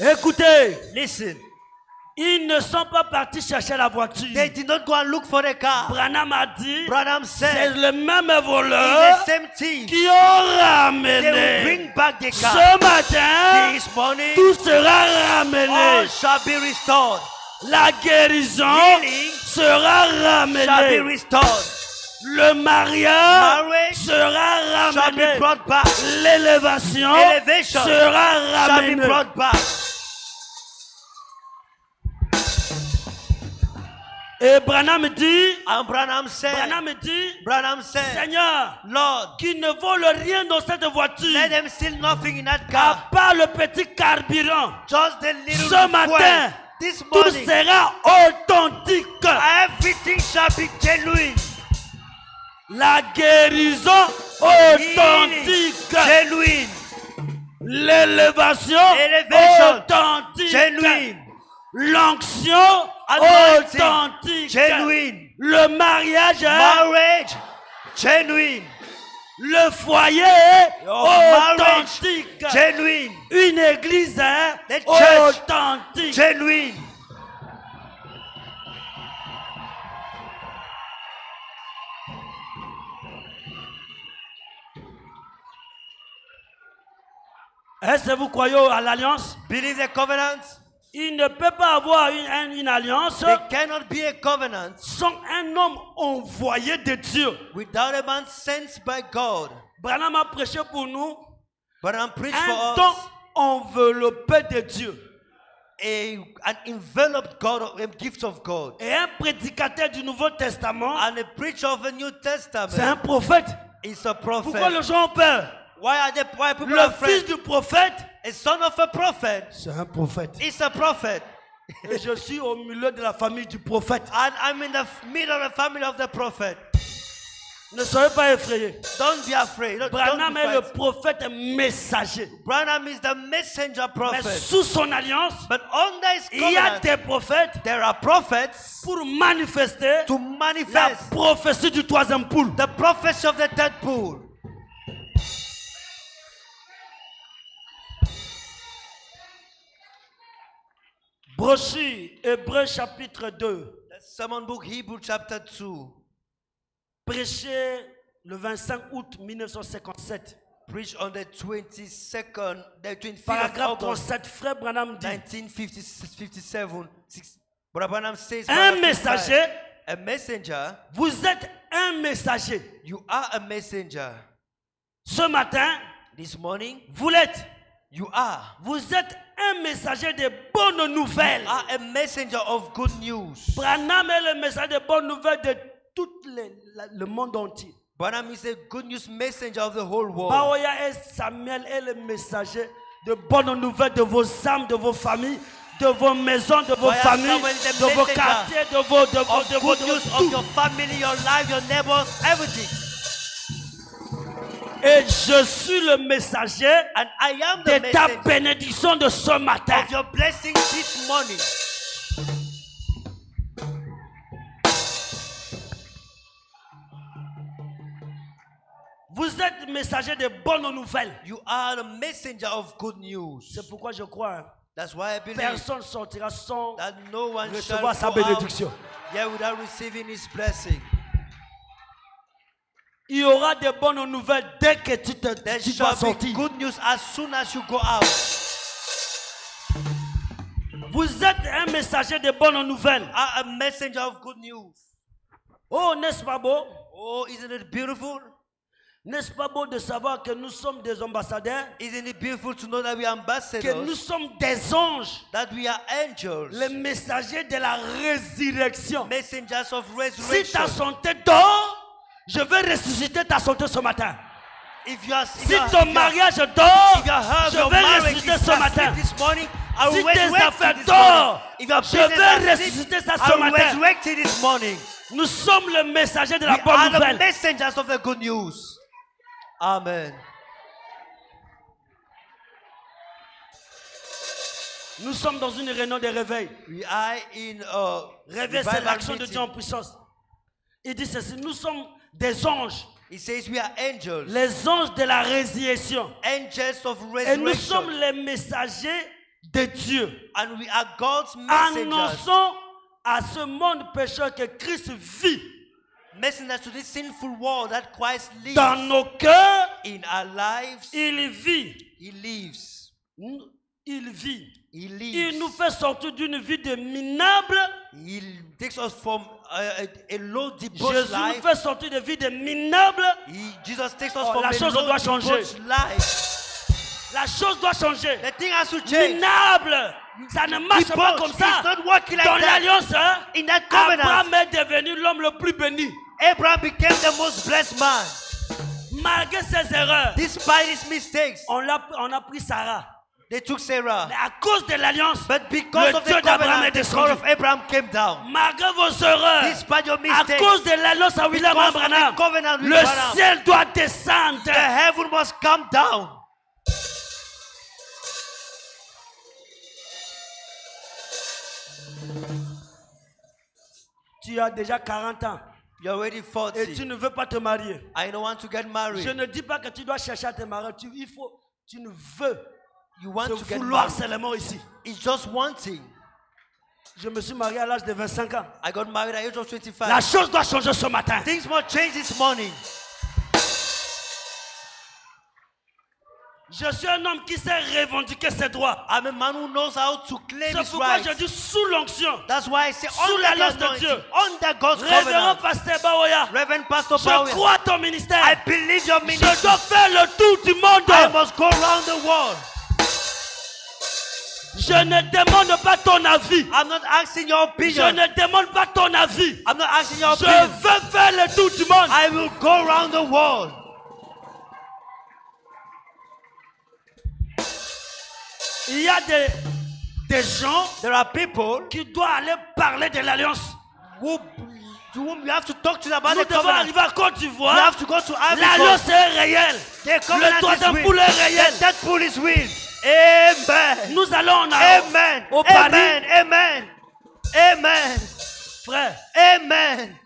Écoutez, Listen, ils ne sont pas partis chercher la voiture. they did not go and look for the car. Branham a dit, Branham c'est said, le même it's voleur the same thing. qui ont They will ramené. bring back the car. Ce matin, This morning, tout sera all ramené. shall be restored. La guérison Healing sera shall be ramenée. restored. Le mariage Marriage sera shall be ramené. brought back. L'élévation Elevation sera shall be ramenée. brought back. Et Branham dit, And Branham said, Seigneur, Lord, qui ne vole rien dans cette voiture, let them steal nothing in that à car. part le petit carburant. Just the little Ce matin, fuel. This tout morning, sera authentique. everything shall be genuine. La guérison Healing, authentique. genuine. L'élévation Elevation, authentique. genuine. L'onction Anointing, authentique. genuine. Le mariage Marriage, genuine. le foyer Your marriage, authentique. genuine. Une église The church, authentique. genuine. Est-ce que vous croyez à l'alliance? Believe the covenant. Il ne peut pas avoir une alliance There cannot be a covenant sans un homme envoyé de Dieu. without a man sent by God. Branham a prêché pour nous But I'm preached un for don us enveloppé de Dieu. an enveloped God, a gift of God. Et un prédicateur du Nouveau Testament, And a preacher of the New c'est un Testament prophète. is a Pourquoi prophet. les gens ont peur? Why people Le are fils afraid? du prophète, A son of a prophet c'est un prophète. is a prophet. Et je suis au milieu de la famille du prophète. And I'm in the middle of the family of the prophet. Ne soyez pas effrayés. Don't be afraid. Don't Branham be est le frightened. prophète messager. Branham is the messenger Mais prophet. sous son alliance, But under his il y a covenant, des prophètes there are prophets pour manifester to la manifest prophétie du troisième poule. the prophecy of the third pool. Brochure, Hébreux chapitre 2. The sermon book, Hebrew chapter 2. Prêché le 25 août 1957. Preached on the 25th of Paragraphe August 37, frère Branham dit, 1957. Brother Branham says, un messager, a messenger, vous êtes un messager. you are a messenger. Ce matin, This morning, vous l'êtes. you are. Vous êtes un messager de bonnes nouvelles. You are a messenger of good news. Branham est le messager de bonnes nouvelles de tout le monde entier. Branham is a good news messenger of the whole world. Baoya et Samuel est le messager de bonnes nouvelles de vos âmes, de vos familles, de vos maisons, de vos Baoya familles, Samuel is the de vos messenger quartiers, de vos Of good news of your family, your life, your neighbors, everything. Et je suis le messager And I am de the ta messenger bénédiction de ce matin. of your blessing this morning. Vous êtes messager de bonnes nouvelles. You are the messenger of good news. C'est pourquoi je crois That's why I believe personne ne sortira sans that no one shall recevoir sa go out bénédiction. here without receiving his blessing. Il y aura de bonnes nouvelles dès que tu There dois shall be sortir. good news as soon as you go out. Vous êtes un messager de bonnes nouvelles. A messenger of good news. Oh, n'est-ce pas beau? Oh, isn't it beautiful? N'est-ce pas beau de savoir que nous sommes des ambassadeurs? Isn't it beautiful to know that we are Que ambassadors, nous sommes des anges, that we are angels, les messagers de la résurrection. messengers of Si resurrection? ta santé dort, je vais ressusciter ta santé ce matin. If you are, Si ton mariage dort, if your health, je your vais marriage ressusciter is ce matin. asleep this morning, I Si will tes resurrect affaires you this morning. dorment, If your je business vais is asleep, ressusciter ça I ce will matin. resurrect you this morning. Nous sommes le messager de la We bonne are the nouvelle. messengers of the good news. Amen. Nous sommes dans une réunion de réveil. We are in Réveil, c'est revival l'action de meeting. Dieu en puissance. Il dit ceci, nous sommes des anges, It says we are angels, les anges de la résurrection. angels of Et nous sommes resurrection, les messagers de Dieu. and we are God's messengers, Annonçons à ce monde pécheur que Christ vit messengers to this sinful world that Christ lives dans nos cœurs. in our lives. Il vit. He lives. Il vit. He Il lives. nous fait sortir d'une vie de minable. He takes us from a low debauched Jésus nous life. fait sortir de vie de minable Jesus takes us Oh, from la a chose low doit changer. debauched life. La chose doit changer. The thing has to change. Minable. Ça ne marche pas comme ça. It's not working like Dans that. l'alliance, hein, In that covenant, Abraham est devenu l'homme le plus béni. Abraham became the most blessed man. Malgré ses erreurs, Despite his mistakes, on a pris Sarah. they took Sarah. Mais à cause de l'alliance, But because le of Dieu the d'Abraham est covenant, the God descendu. of Abraham came down. Malgré vos erreurs, Despite your à mistakes, cause de l'alliance à William because of the Abraham, covenant with le Abraham, ciel doit descendre. the heaven must come down. Tu as déjà 40 ans You're already et tu 40. ne veux pas te marier. I don't want to get married. Je ne dis pas que tu dois chercher à te marier. Tu ne veux You want te to get vouloir married. seulement ici. It's just one thing. Je me suis marié à l'âge de 25 ans. I got married at the age of 25. La chose doit changer ce matin. Things must change this morning. Je suis un homme qui sait revendiquer ses droits. I'm a man who knows how to claim C'est his pourquoi je rights. dis sous l'onction. That's why I say Sous under l'alliance God's de anointing, Dieu. under God's Révérend covenant. Pasteur Baoya, Reverend Pastor je Bowie, crois ton I ministère. believe your Je ministry. dois faire le tour du monde. I must go around the world. Je ne demande pas ton avis. I'm not asking your Je opinion. ne demande pas ton avis. I'm not asking your Je opinion. veux faire le tour du monde. I will go around the world. Il y a des gens There are people qui doivent aller parler de l'alliance. who, to whom you have to talk to about Nous the devons covenant. arriver à Côte You d'Ivoire. have to go to Ivory L'alliance Coast. est réelle. The Le covenant troisième is poule real. est réel. The third pool is real. Amen. Nous allons Amen. au Paris. Amen. Amen. Amen. Frère, Amen.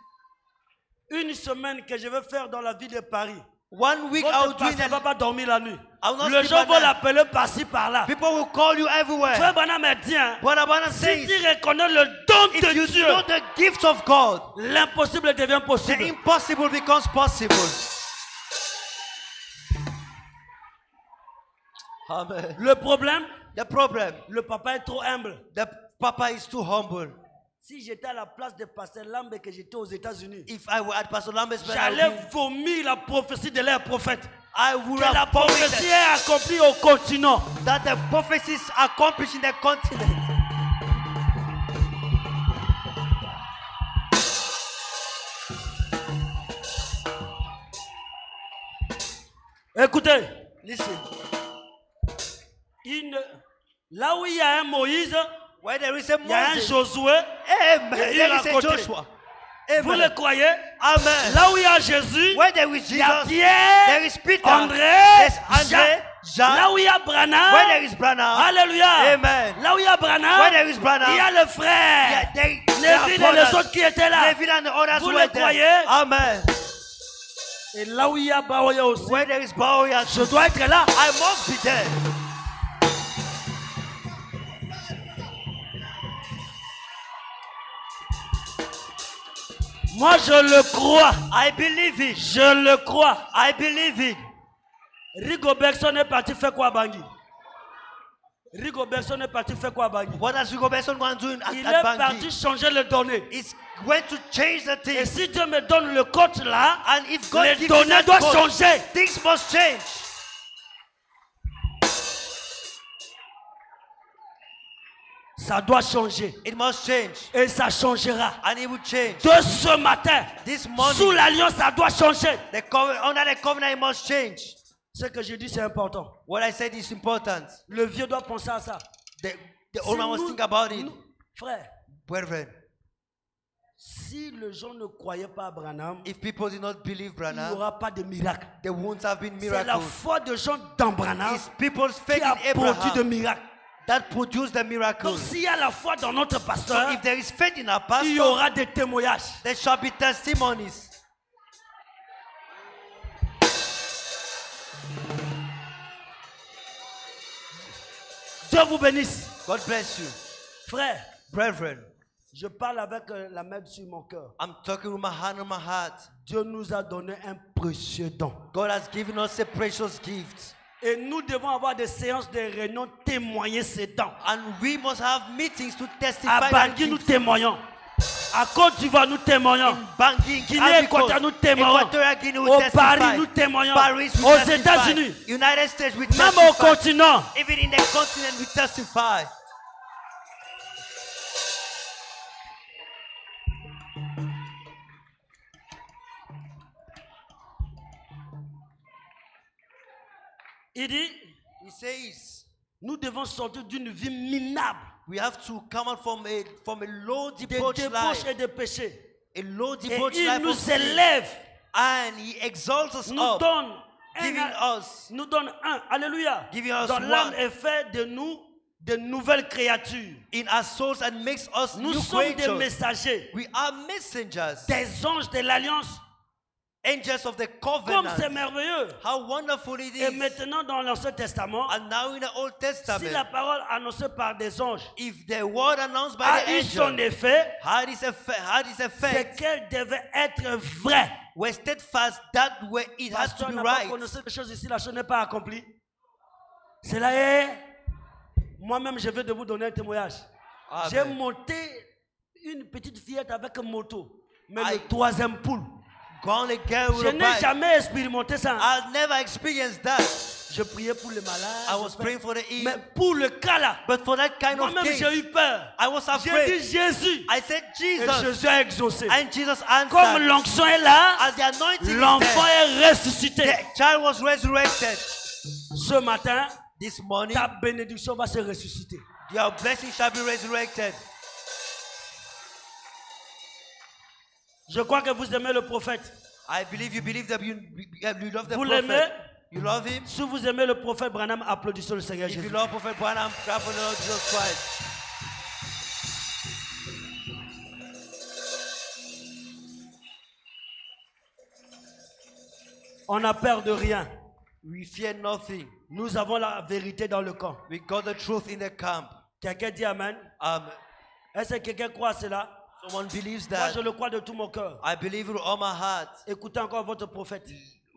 une semaine que je vais faire dans la ville de Paris. 1 week I will Votre do pasteur ne va it. pas dormir la nuit. I will not Les sleep gens at vont night. l'appeler par-ci par-là. People will call you everywhere. Frère Branham me dit, hein, What Abana si says, tu reconnais le don if de you Dieu, know the gift of God, l'impossible devient the possible. impossible becomes possible. Amen. Le problème, The problem, le papa est trop humble. the papa is too humble. Si j'étais à la place de Pasteur Lambe et que j'étais aux États-Unis, If I were at Pastor Lambert's bed, j'allais vomir la prophétie de leur prophète. I would Que la have vomited prophétie est accomplie au continent. that the prophecies accomplished in the continent. Écoutez, Listen, là où il y a un Moïse, where there is a il y a un Moses, Josué. amen. Et There il is à a côté. Joshua. Vous Amen. le croyez? Amen. Là où il y a Jésus, Where there is il y a Jesus, Pierre, there is Peter, André, there's André, Jacques. Jacques. Là où il y a Branham, Where there is Branham, Alléluia. Amen. Là où il y a Branham, Where there is Branham, il y a le frère. yeah, there Lévi et are les brothers. autres qui étaient là. David and the others Vous who le were there. croyez? Amen. Et là où il y a Baoya aussi, Where there is Bowie, je dois être là. I must be there. Moi, je le crois. I believe it. Je le crois. I believe it. Rigobertson est parti faire quoi à Bangui? Rigobertson est parti faire quoi à Bangui? What has Hugo Besson going to do Il at est Bangui? parti changer les données. It's going to change the Et things. si Dieu me donne le code là, And if God les gives you données that doivent code, changer. things must change. Ça doit changer. It must change. Et ça changera. And it will change. De ce matin, This morning, sous l'alliance, ça doit changer. under the covenant, it must change. Ce que je dis, c'est important. What I said is important. Le vieux doit penser à ça. The old man must think about it. Frère, Brethren, si les gens ne croyaient pas à Branham, if people did not believe il n'y Branham, aura pas de miracle. there won't have been C'est la miracles. foi de gens dans Branham It's people's qui faith a in produit de Abraham miracles. that produced the Donc miracles. s'il y a la foi dans notre So pasteur, if there is faith in our il y pastor, aura des témoignages. there shall be testimonies. Dieu vous bénisse. God bless you. Frère, Brethren, je parle avec la main sur mon cœur. I'm talking with my hand on my heart. Dieu nous a donné un précieux don. God has given us a precious gift. Et nous devons avoir des séances de réunion témoigner ces dons. And we must have meetings to À testify that Bangui, nous gift. témoignons. À Côte d'Ivoire, nous témoignons. In Bangui, Guinée Ivory Coast, équatoriale, nous témoignons. Equatorial Guinea, we Au testify. Paris, nous témoignons. Paris, we Aux testify. États-Unis, United States, we même au testify. continent. Even in the continent, we testify. Il dit, He says, nous devons sortir d'une vie minable we have to come out from a low de debauch débauche life. et de péché. A low Et debauch il life nous of sin. élève, And he exalts us nous up, donne giving us, nous donne un. Alléluia. giving us Dans l'âme one est fait de nous de nouvelles créatures. in our souls and makes us Nous new sommes des creatures. messagers, We are messengers, des anges de l'alliance. angels of the Comme covenant. c'est merveilleux. How wonderful it Et is. maintenant dans l'Ancien Testament, And now in the Old si Testament, la parole annoncée par des anges if the word announced by a the eu son angel effet, had its c'est effect, qu'elle devait être vraie. were steadfast, that way it has to Pasteur be n'a pas right. connaissé les choses ici, la chose n'est pas accomplie. Cela est. Moi-même, je vais de vous donner un témoignage. Amen. J'ai monté une petite fillette avec une moto, mais le Aïe. troisième poule. Gone again with Je a n'ai bike. jamais expérimenté ça. I've never experienced that. Je priais pour les malades. I was praying for the ill, Mais pour le cas là, but for that kind of moi-même case, j'ai eu peur. I was J'ai afraid. dit Jésus. I said, Et Jesus. Jésus a exaucé. And Jesus Comme answered. l'onction est là, As the anointing is l'enfant there, est ressuscité. the child was resurrected. Ce matin, This morning, ta bénédiction va se ressusciter. your blessing shall be resurrected. Je crois que vous aimez le prophète. I believe that you love the Vous l'aimez? prophet. You love him. Si vous aimez le prophète Branham, applaudissez le Seigneur If you Jésus. love Prophet Branham, clap for the Lord Jesus Christ. On n'a peur de rien. We fear nothing. Nous avons la vérité dans le camp. We got the truth in the camp. Quelqu'un dit Amen. Est-ce que quelqu'un croit à cela? Someone believes Moi, that. je le crois de tout mon cœur. I believe with all my heart. Écoutez encore votre prophète.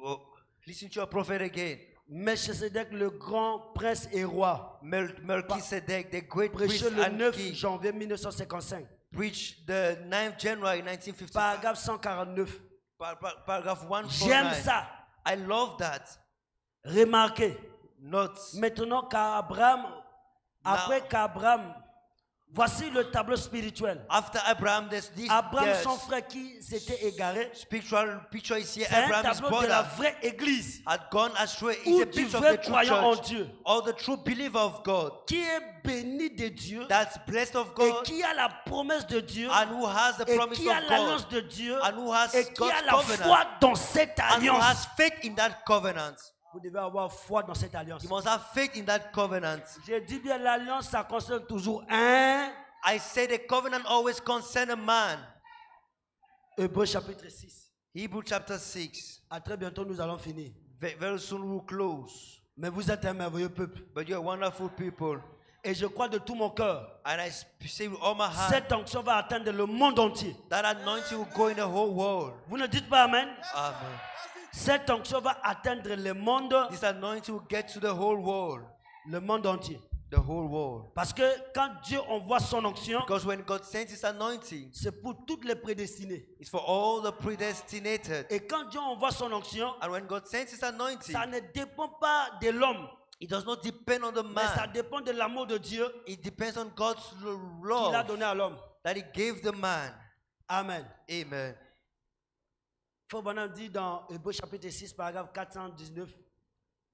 Oh, listen to your prophet again. Melchizedek, le grand prince et roi, Melchizedek, the great priest prêché le and 9 king, janvier 1955. preached the 9th January 1955. Paragraphe 149. Paragraph J'aime 149. ça. I love that. Remarquez. Notes. Maintenant qu'Abraham, après qu'Abraham, voici le tableau spirituel. After Abraham, there's this Abraham, there's son frère qui s'était égaré, spiritual picture is here. c'est un Abraham's tableau de la brother vraie église had gone astray. Où It's a du picture of vrai the true croyant en church, Dieu, or the true believer of God, qui est béni de Dieu that's blessed of et God, qui a la promesse de Dieu and who has the et promise qui a of God, l'alliance de Dieu and who has et qui a God's la covenant, foi dans cette and who alliance. has faith in that covenant. Vous devez avoir foi dans cette alliance. You must have faith in that covenant. Je dis bien l'alliance, ça concerne toujours un. I say the covenant always concerns a man. Hébreux chapitre 6. Hebrew chapter 6. À très bientôt, nous allons finir. Very soon we'll close. Mais vous êtes un merveilleux peuple. But you're wonderful people. Et je crois de tout mon cœur, And I say with all my heart, cette onction va atteindre le monde entier. that anointing will go in the whole world. Vous ne dites pas Amen? Amen. Cette onction va atteindre le monde This anointing will get to the whole world. entier. The whole world. Parce que quand Dieu envoie son onction, Because when God sends his anointing, c'est pour toutes les prédestinés. it's for all the predestinated. Et quand Dieu envoie son onction, And when God sends his anointing, ça ne dépend pas de l'homme, it does not depend on the mais ça man. dépend de l'amour de Dieu It depends on God's qu'il a love donné à l'homme. that he gave the man. Amen. Amen. Frère Branham dit dans Hébreux chapitre 6, paragraphe 419,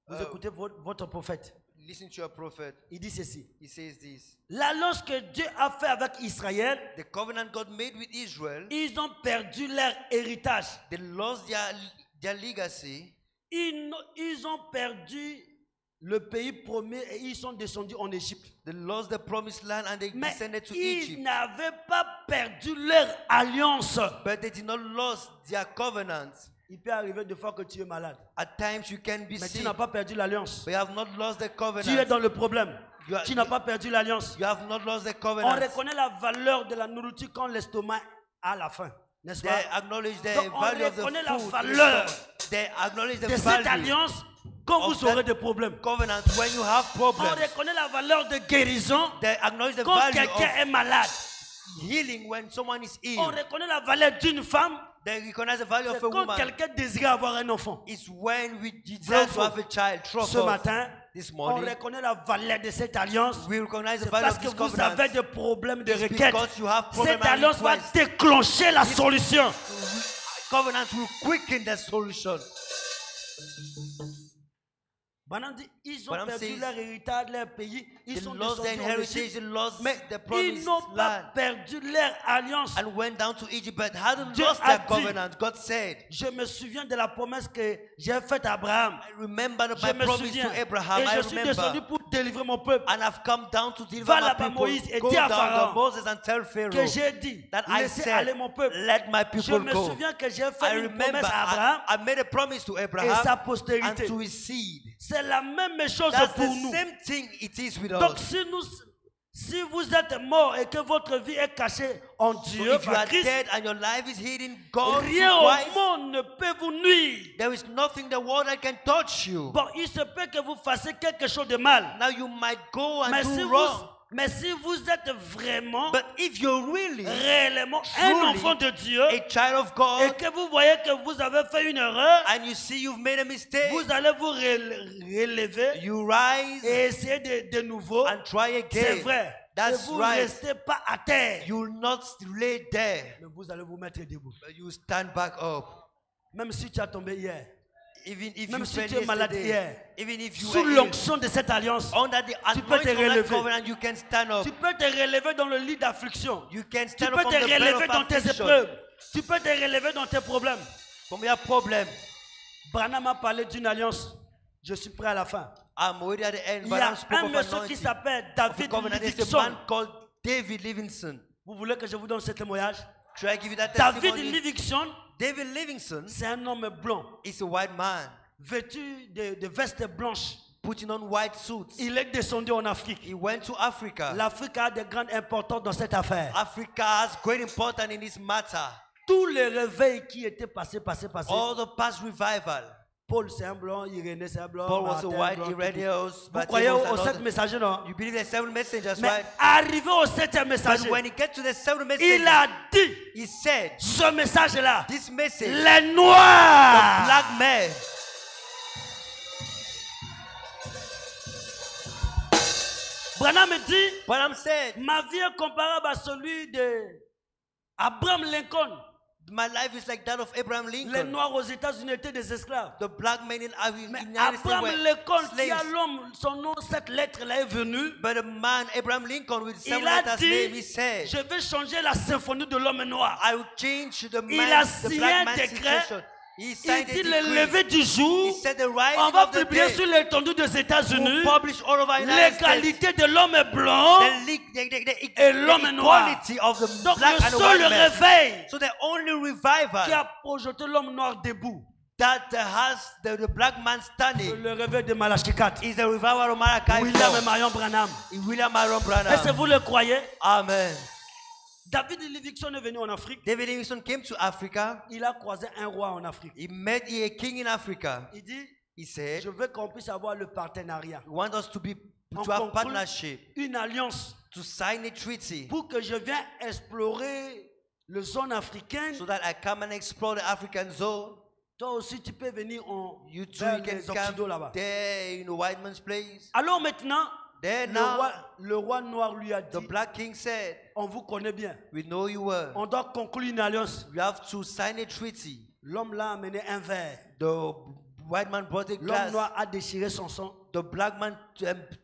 vous écoutez votre prophète. Listen to your prophet. Il dit ceci. He says this. L'alliance que Dieu a fait avec Israël, The covenant God made with Israel, ils ont perdu leur héritage. they lost their legacy. Ils ont perdu le pays promis et ils sont descendus en Égypte. They lost the promised land and they Mais descended to ils Egypt. n'avaient pas perdu leur alliance. But they did not lose their covenant. Il peut arriver de fois que tu es malade, At times you can be mais tu sick, n'as pas perdu l'alliance. but you have not lost the Tu es covenant. dans le problème. You are- Tu n'as pas perdu l'alliance. You have not lost the On covenant. reconnaît la valeur de la nourriture quand l'estomac a la faim, n'est-ce They pas? acknowledge the Donc, on value of the reconnaît la food. valeur They acknowledge the de cette value alliance quand of vous aurez that des problèmes. covenant when you have On problems. reconnaît la valeur de guérison They acknowledge the quand value quelqu'un of est malade. healing when someone is On ill. reconnaît la valeur d'une femme. They recognize the value C'est of a quand woman. quelqu'un désire avoir un enfant. It's when we desire to have a child. True or Ce false? matin, This on morning, reconnaît la valeur de cette alliance. we recognize the C'est value parce of que this vous avez covenant. des problèmes de It's requête. because you have problem Cette and alliance va request. déclencher la solution. Covenant will quicken the solution. Branham dit, ils ont Branham perdu says, leur héritage, leur pays. Ils They sont lost their descendus en heritage, Égypte. they lost Mais the ils promised n'ont pas land perdu leur alliance. and went down to Egypt, but hadn't Dieu lost a their dit- covenant. God said, Je me souviens de la promesse que j'ai faite à Abraham. I remember Je my me promise souviens. to Abraham. Et I je suis descendu remember. pour délivrer mon peuple. And I've come down to deliver Va my là-bas, people. Moïse, et Go dis à down Pharaon to Moses and tell Pharaoh Que j'ai dit, that I laissez aller said, mon peuple. let my Je people me go. souviens que j'ai I fait une remember promesse à Abraham I made a promise to et Abraham sa and postérité. to his seed. C'est la même chose That's pour the nous. same thing it is with Donc us. si vous êtes mort et que votre vie est cachée en So Dieu if you par are Christ, dead and your life is hidden, God rien through Christ, au monde ne peut vous nuire. there is nothing in the world that can touch you. Bon, il se peut que vous fassiez quelque chose de mal. Now you might go and Mais do wrong. si vous êtes vraiment, But if you're really réellement truly un enfant de Dieu a child of et God que vous voyez que vous avez fait une erreur, and you see you've made a mistake, vous allez vous relever you rise et essayer de nouveau. and try C'est again. vrai. That's et vous ne right. restez pas à terre. You will not lay there, Mais vous allez vous mettre debout. but you stand back up. Même si tu as tombé hier. Even if Même you si fell tu es malade yesterday, hier. even if you Sous were ill, l'onction de cette alliance, under the tu peux te anointing of that relever. covenant, you can stand up. tu peux te relever dans le lit d'affliction. You can Tu stand peux up te from the bed relever of dans tes affliction. épreuves. Tu peux te relever dans tes problèmes. From your problem, Branham a parlé d'une alliance. Je suis prêt à la fin. I'm already at the end, Il but y a I'm spoke un of monsieur qui anointing. s'appelle Of the David covenant, there's a Livingston. man called David Livingston. Vous voulez que je vous donne ce témoignage? Should I give you that David testimony? Livingston, David Livingston c'est un homme blanc, is a white man, vêtu de vestes blanches. putting on white suits. Il est descendu en Afrique. He went to Africa. L'Afrique a de grandes importances dans cette affaire. Africa has great importance in this matter. Tous les réveils qui étaient passés. All the past revival. Paul, c'est un blanc. Irénée, c'est un blanc. Paul was a Martin, white, blanc, tout. Irenaeus, Vous croyez Matthias, aux and 7 others. messagers, non? You believe the 7 messengers, Mais right? arrivé au 7e But messager, when he get to the 7 il messengers, a dit, he said, ce message-là, this message, les the noirs. black man. Branham me dit, Branham said, ma vie est comparable à celui de Abraham Lincoln. my life is like that of Abraham Les Lincoln. noirs aux États-Unis étaient des esclaves. The black men in Mais United States Abraham were Lincoln, qui a slaves. l'homme, son nom, cette lettre-là est venue. But a man, Abraham Lincoln, with 7 Il a letters name, he dit, said, je vais changer la symphonie de l'homme noir. I will change the Il a man, the signé black un man's décret. situation. He Il signed a dit le decree. lever du jour, He said the rising on va of the publier day sur l'étendue des États-Unis will publish all over United States l'égalité de l'homme blanc. Et l'homme the noir. equality of the Donc black le and the seul white man. réveil So the only qui revival a projeté l'homme noir debout, that has the black man c'est standing le réveil de Malachi 4. is the revival of Malachi William et 4. Marion Branham. William Aaron Est-ce que Branham. vous le croyez? Amen. David Livingston est venu en Afrique. David Livingstone came to Africa. Il a croisé un roi en Afrique. He met a king in Africa. Il dit, He said, je veux qu'on puisse avoir le partenariat. we want us to On have conclut partnership, une alliance to sign a treaty pour que je vienne explorer le zone africaine. so that I come and explore the African zone. Toi aussi, tu peux venir You too, vers you can les Occidentaux là-bas. come there in the white man's place. Alors maintenant, Then le now, roi noir lui a the dit, black king said, on vous connaît bien. we know you were. On doit conclure une alliance. We have to sign a treaty. L'homme là a amené un verre. The white man brought a L'homme glass. noir a déchiré son sang. The black man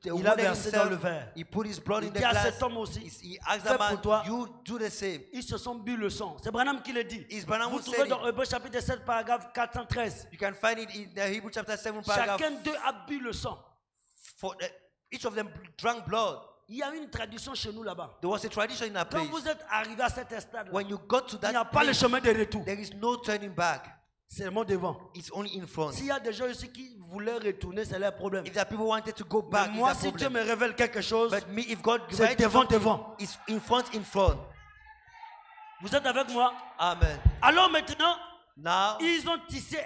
Il a versé dans le verre. He put his blood Il in the dit à glass. cet homme aussi, He asked fais the man, pour toi. you do the same. Ils se sont bu le sang. C'est Branham qui le dit. It's Branham Vous who trouvez said dans it. Hébreux chapitre 7, paragraphe 413. You can find it in the Hebrew chapter 7 paragraph. Chacun d'eux a bu le sang. Each of them drank blood. Il y a une tradition chez nous là-bas. There was a tradition in that Quand place. vous êtes arrivé à cet stade, When you got to il n'y a that pas le place, chemin de retour. there is no turning back. C'est le mot devant. It's only in front. S'il y a des gens ici qui voulaient retourner, c'est leur problème. If the people wanted to go Mais back, moi, it's si a Dieu problem. me révèle quelque chose, But me, if God c'est writes devant, something, devant. it's in front, in front. Vous êtes avec moi? Amen. Alors maintenant, Now, ils ont tissé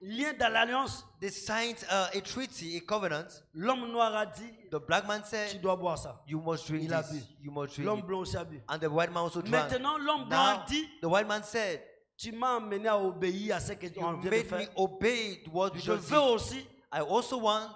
lien de l'alliance, they signed a treaty, a covenant. l'homme noir a dit, The black man tu said, dois boire ça. you must drink Il a this. bu. You must drink L'homme it. blanc aussi a bu. And the white man also drank. Maintenant, l'homme blanc a Now, dit, the white man said, tu m'as amené à obéir à ce que you on vient de made me faire. obey what we Je just veux did. aussi I also want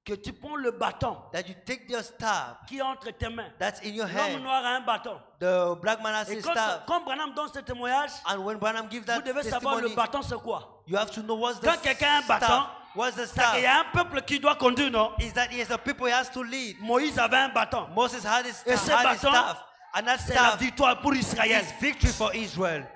que tu prends le bâton that you take your staff qui est entre tes mains. that's in your L'homme hand. noir a un bâton. The black man has Et his quand, staff. quand Branham donne ce témoignage, And when Branham gives vous that devez savoir le testimony, bâton c'est quoi. you have to know what's the Quand quelqu'un a un bâton, staff. What's the C'est qu'il y staff? a un peuple qui doit conduire, non? Is that he is the people he has to lead. Moïse avait un bâton. Moses had his, Et ce had his bâton, staff. And that C'est la staff victoire pour Israël. is victory for Israel.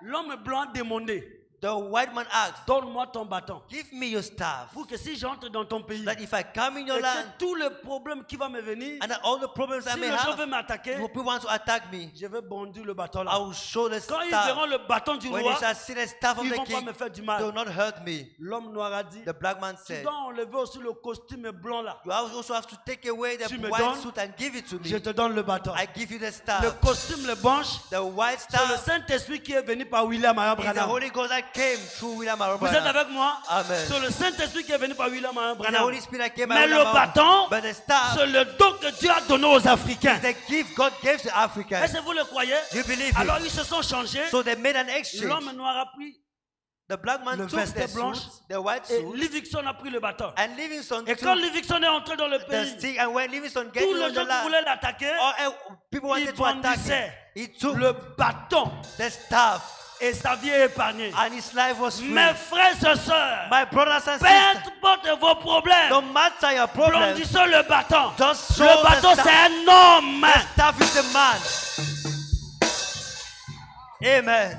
L'homme blanc a demandé, The white man asked, donne-moi ton bâton. give me your staff. Pour que si j'entre dans ton pays, That if I come in your et land, que tous les problèmes qui vont me venir, and that all the problems I si may les gens have, veulent m'attaquer, if people want to attack me, je vais bondir le bâton I là. will show the Quand ils verront staff. le bâton du When roi, they shall see the staff of ils the vont pas king, me faire du they will mal. not hurt me. L'homme noir a dit, The black man tu said, dois enlever aussi le costume blanc là. you also have to take away the Tu me white donnes, suit and give it to Je me. te donne le bâton. I give you the Le staff. costume, le blanche, The white c'est le staff Saint-Esprit qui est venu par William is the Branham. Holy Ghost that came through William Vous êtes Branham. avec moi? Amen. C'est le Saint-Esprit qui est venu par William It's the Branham. Holy Spirit that came by Mais William le Branham. bâton, But the staff c'est le don que Dieu a donné aux Africains. is the gift God gave to Africans. Est-ce que vous le croyez? You believe Alors it? ils se sont changés. So they made an exchange. L'homme noir a pris The black man le took the veste blanche suit, the white et suit, Livingston a pris le bâton. and Livingstone Et quand took Livingston est entré dans le the pays, stick. And when Livingstone get tous in les the gens qui land, voulaient l'attaquer, people ils wanted to attack him. brandissaient He took le bâton the staff, et sa vie est épargnée. and his life was free. Mes frères et sœurs, My brothers and peu sisters, importe vos problèmes, no matter your problem, brandissons le bâton. just show Le bâton, the c'est staff. un homme. The staff is a man. Amen.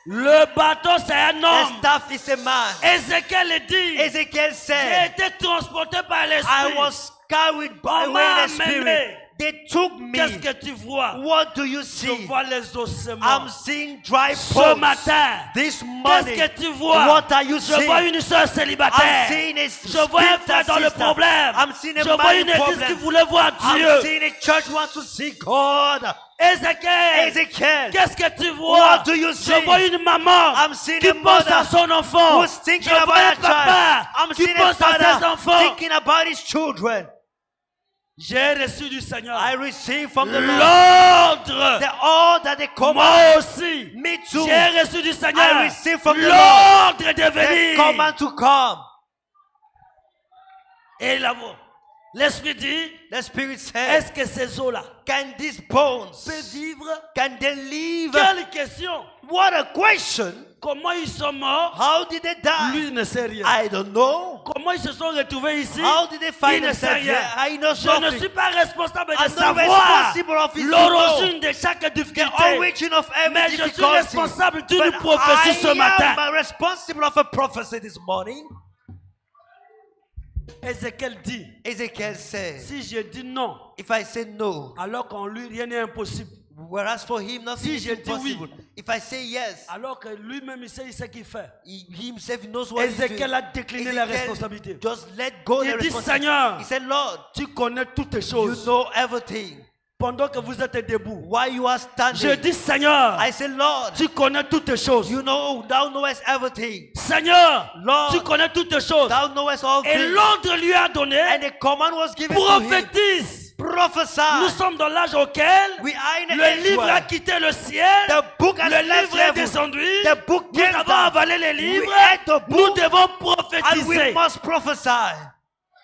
Le bâton, c'est un The homme. staff is a man. Ézéchiel dit, Ezekiel j'ai said, été transporté par I l'esprit. was carried by On m'a the Spirit. amené. They took me. Qu'est-ce que tu vois? What do you Je see? vois les ossements. I'm seeing dry Ce bones. matin, This qu'est-ce morning, que tu vois? what are you Je vois seeing? une soeur I'm célibataire. seeing a Je vois un frère dans le sister. problème. I'm seeing a Je vois married une église qui problem. voulait voir I'm Dieu. seeing a church want to see God. Ézéchiel, Ezekiel, qu'est-ce que tu vois? What do you see? Je vois une maman I'm seeing qui a pense mother à son enfant. who's thinking Je about vois un a child. papa I'm qui seeing a pense à ses father enfants. thinking about his children. J'ai reçu du Seigneur I receive from the Lord l'ordre. all that they command. Moi aussi, Me too. j'ai reçu du Seigneur I receive from the l'ordre de The venir. command to come. Et l'Esprit dit, The Spirit said, est-ce que ces eaux-là can these bones, peuvent vivre? can they live? Quelle question! What a question. Comment ils sont morts? How did they die? Lui ne sait rien. I don't know. Comment ils se sont retrouvés ici? How did they Il find ne sait themselves rien. here? I know Je ne something. suis pas responsable de I'm not savoir responsible of it to l'origine de chaque The difficulté. origin of every Mais je suis difficulty. responsable d'une But prophétie ce matin. I am responsible of a prophecy this morning. Ézéchiel dit, Ezekiel said, si je dis non, if I say no, alors qu'en lui rien n'est impossible. whereas for him nothing Si is je dis oui, impossible. If I say yes, alors que lui-même il sait ce qu'il fait. he himself knows what he's doing. Ézéchiel a décliné la Ezekiel responsabilité. just let go Il the dit, responsibility. Seigneur, He said, Lord, tu connais toutes les you choses. know everything. Pendant que vous êtes debout, While you are standing, je dis, Seigneur, I say, Lord, tu connais toutes les choses. you know, thou knowest everything. Seigneur, Lord, tu connais toutes les choses. thou knowest all Et things. l'ordre lui a donné, And the command was given to him. prophétise. Prophesy. Nous sommes dans l'âge auquel We are in le the livre a age quitté le ciel, the book has le left livre est heaven. descendu, The book nous came avons down. avalé les livres, We ate the nous book devons and we prophétiser. must prophesy.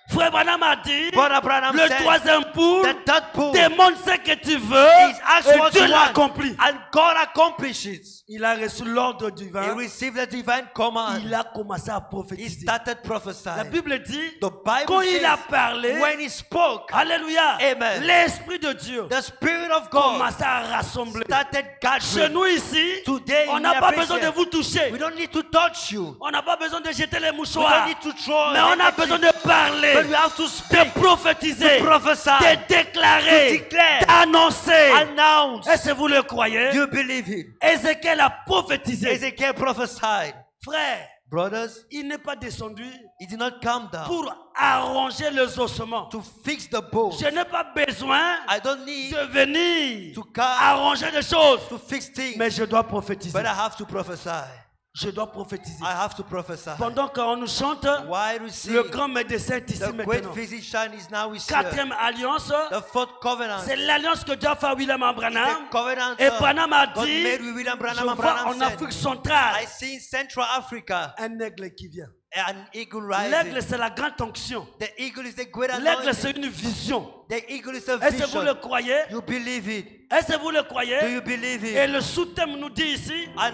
Frère Branham a dit, Brother Branham le said, troisième poule the third pool demande ce que tu veux is ask et what Dieu you want, l'accomplit. and God accomplishes it. Il a reçu l'ordre He divin, received the divine command. il a commencé à He prophétiser. started La prophesying. Bible dit, The Bible quand il a says, parlé, when he spoke, alléluia, Amen. l'Esprit de Dieu the Spirit of God commençait à rassembler. started Chez gathering. nous ici, Today, on in n'a pas the besoin de place vous toucher. we don't need to touch you. On n'a pas besoin de jeter les We mouchoirs. don't need to throw Mais on a handkerchief. besoin de parler, But we have to de speak, prophétiser, to prophesy, de déclarer, to declare, d'annoncer. announce. Est-ce que vous le croyez? You believe it. Ézéchiel a prophétisé. Ezekiel prophesied. Frère, Brothers, il n'est pas descendu he did not come down pour arranger les ossements. to fix the bones. Je n'ai pas besoin I don't need de venir to come arranger les choses. to fix things, Mais je dois prophétiser. but I have to prophesy. je dois prophétiser. I have to prophesy. Pendant qu'on nous chante, While we sing, le grand médecin est ici the great maintenant. physician is now here. Quatrième alliance, The fourth covenant. c'est l'alliance que Dieu a fait à William Branham. The covenant Et Branham a God dit, made with William je Branham. And vois Branham en said, Afrique centrale I see in Central Africa un aigle qui vient. an eagle L'aigle, rising. c'est la grande onction. The eagle is the great L'aigle, c'est anointing. une vision. The eagle is a Est-ce que vous le vision. croyez? You believe it. Est-ce que vous le Do croyez? you believe Et it? le sous-thème nous dit ici, And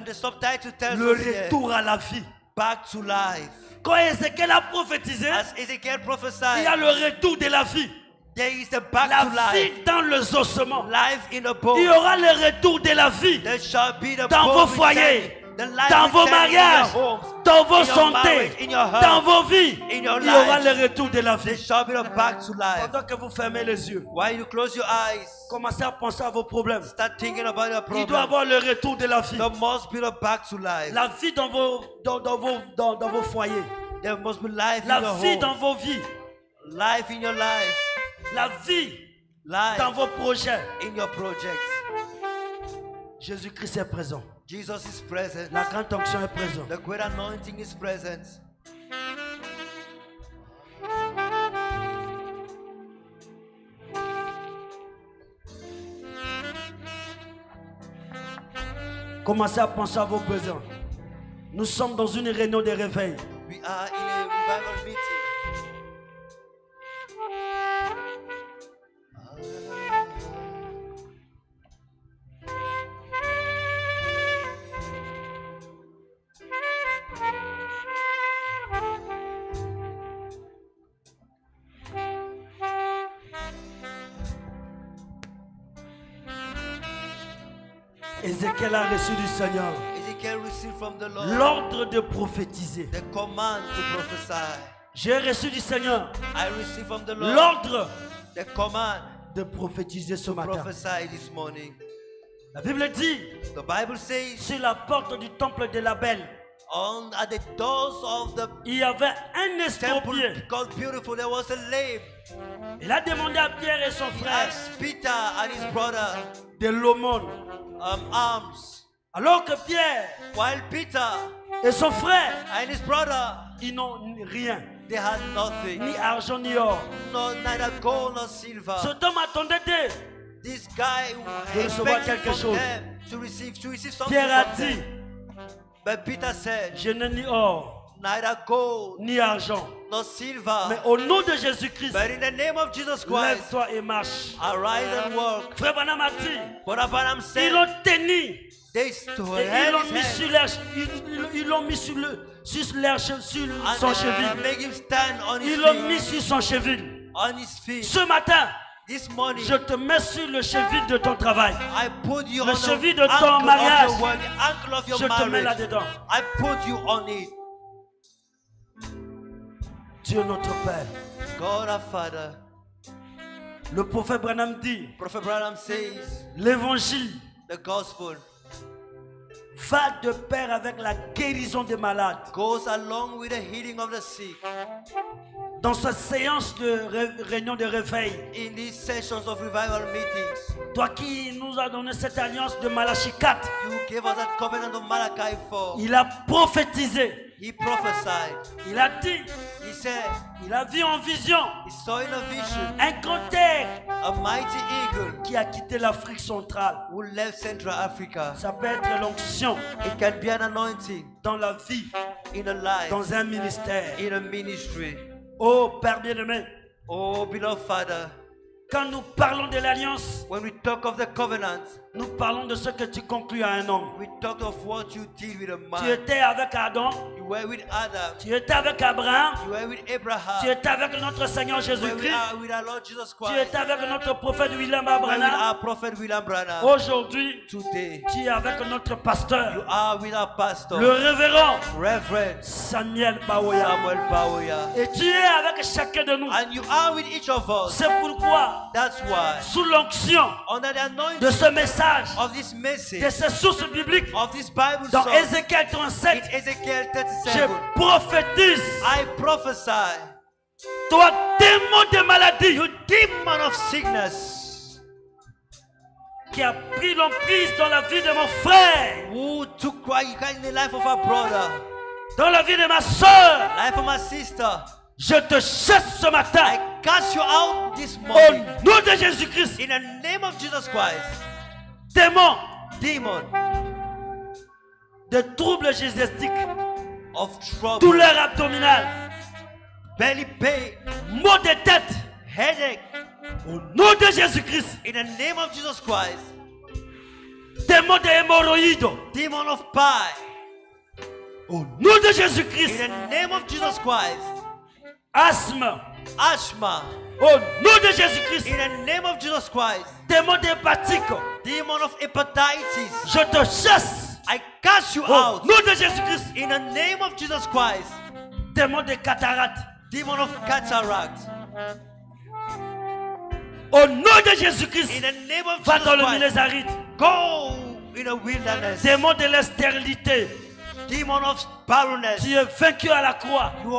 the subtitle tells le us here, retour à la vie. back to life. Quand Ézéchiel a prophétisé, As Ezekiel il y prophesied, a le retour de la vie. there is the back La to life. vie dans les ossements. Life in a Il y bone. aura le retour de la vie There shall be the dans bone vos foyers, returning. The life dans vos returning in mariages, your homes, dans vos in your marriage, santé, in your health, dans vos vies. in your Il y aura life. le retour de la There vie. shall be the back to life. Pendant que vous fermez les yeux, While you close your eyes, commencez à penser à vos problèmes. start thinking about your Il doit problem. avoir le retour de la vie. There must be the back to life. La vie dans vos foyers. There must be life in La your vie dans home. vos vies. Life in your life. La vie Life dans vos projets. in your projects. Jésus-Christ est présent. Jesus is present. La grande onction est présente. The great anointing is present. Commencez à penser à vos besoins. Nous sommes dans une réunion de réveil. We are in a revival meeting. Ézéchiel a reçu du Seigneur Ezekiel received from the Lord l'ordre de prophétiser. the command to prophesy. J'ai reçu du Seigneur I received from the Lord l'ordre the command de prophétiser ce to matin. prophesy this morning. La Bible dit, The Bible says, sur la porte du temple de la Belle, at the doors of the il y avait un temple estropié. called Beautiful, there was a lame. Il a demandé à Pierre et son He frère asked Peter and his brother de l'aumône. alms. Alors que Pierre While Peter et son frère, and his brother, ils n'ont rien, they had nothing. ni argent ni or. No, neither gold nor silver. Cet homme attendait d'eux. This guy De recevoir expected quelque from chose. them to receive something Pierre a from dit, them. But Peter said, je n'ai ni or, neither gold ni argent. nor silver. Mais au nom de Jésus-Christ, But in the name of Jesus Christ, lève-toi et marche. arise and walk. Frère Branham a dit, But Abraham ils said, l'ont tenu. they stood Et ils l'ont mis his sur hand leur, ils l'ont mis sur and son cheville. make him stand on his Ils l'ont mis feet. sur son cheville. On his feet. Ce matin, This morning, je te mets sur le cheville de ton travail. I put you Le on cheville the de ton ankle mariage. of your work, the ankle of your Je te mets marriage. là-dedans. I put you on it. Dieu notre Père. God our Father. Le prophète Branham dit, Prophet Branham says, l'évangile the gospel va de pair avec la guérison des malades. goes along with the healing of the sick. Dans cette séance de réunion de réveil, In these sessions of revival meetings, toi qui nous as donné cette alliance de Malachie 4, you gave us that covenant of Malachi 4. il a prophétisé, He prophesied. il a dit, He said, il a vu en vision he saw in a vision un cantaire a mighty eagle qui a quitté l'Afrique centrale. who left Central Africa. Ça peut être l'onction It can be an anointing dans la vie, in a life, dans un ministère. in a ministry. Oh Père bien-aimé, Oh, beloved Father, quand nous parlons de l'alliance, when we talk of the covenant, nous parlons de ce que tu conclus à un homme. we talk of what you did with a Tu man. étais avec Adam, You were with Adam. tu étais avec Abraham, You were with tu Abraham. étais avec notre Seigneur Where we Jésus-Christ, are with our Lord Jesus tu Christ. étais avec notre prophète William Where with Branham. our prophet William Branham. Aujourd'hui, Today, tu es avec notre you pasteur, are with our pastor, le révérend Reverend Samuel Baoya. Samuel Baoya. Et tu es avec chacun de nous. And you are with each of us. C'est pourquoi, That's why, sous l'onction under the de anointing ce message, of this de message, ces sources bibliques, of this Bible dans song, Ézéchiel in 37, Ezekiel je 37, prophétise, I prophesy, toi démon de maladie, you demon of sickness, qui a pris l'emprise dans la vie de mon frère, who took Christ in the life of our brother, dans la vie de ma soeur, life of my sister. je te chasse ce matin I cast you out this au morning nom de Jésus-Christ. in the name of Jesus Christ. Démon Demon de troubles gymnastiques, of trouble, douleur abdominale, belly pain, maux de tête, headache, au nom de Jésus-Christ. in the name of Jesus Christ. Démon de hémorroïdes, Demon of pie, au nom de in Jésus-Christ. the name of Jesus Christ. Asthme, Asthma, au nom de Jésus-Christ. in the name of Jesus Christ. Démon d'hépatique, Demon of hepatitis, je te chasse I cast you au out nom de Jésus-Christ. in the name of Jesus Christ. Démon de cataracte, Demon of cataract, au nom de Jésus-Christ. in the name of Va dans le Jesus milieu Christ. aride. Go in the wilderness. Démon de la stérilité, Demon of barrenness, tu es vaincu à la croix. you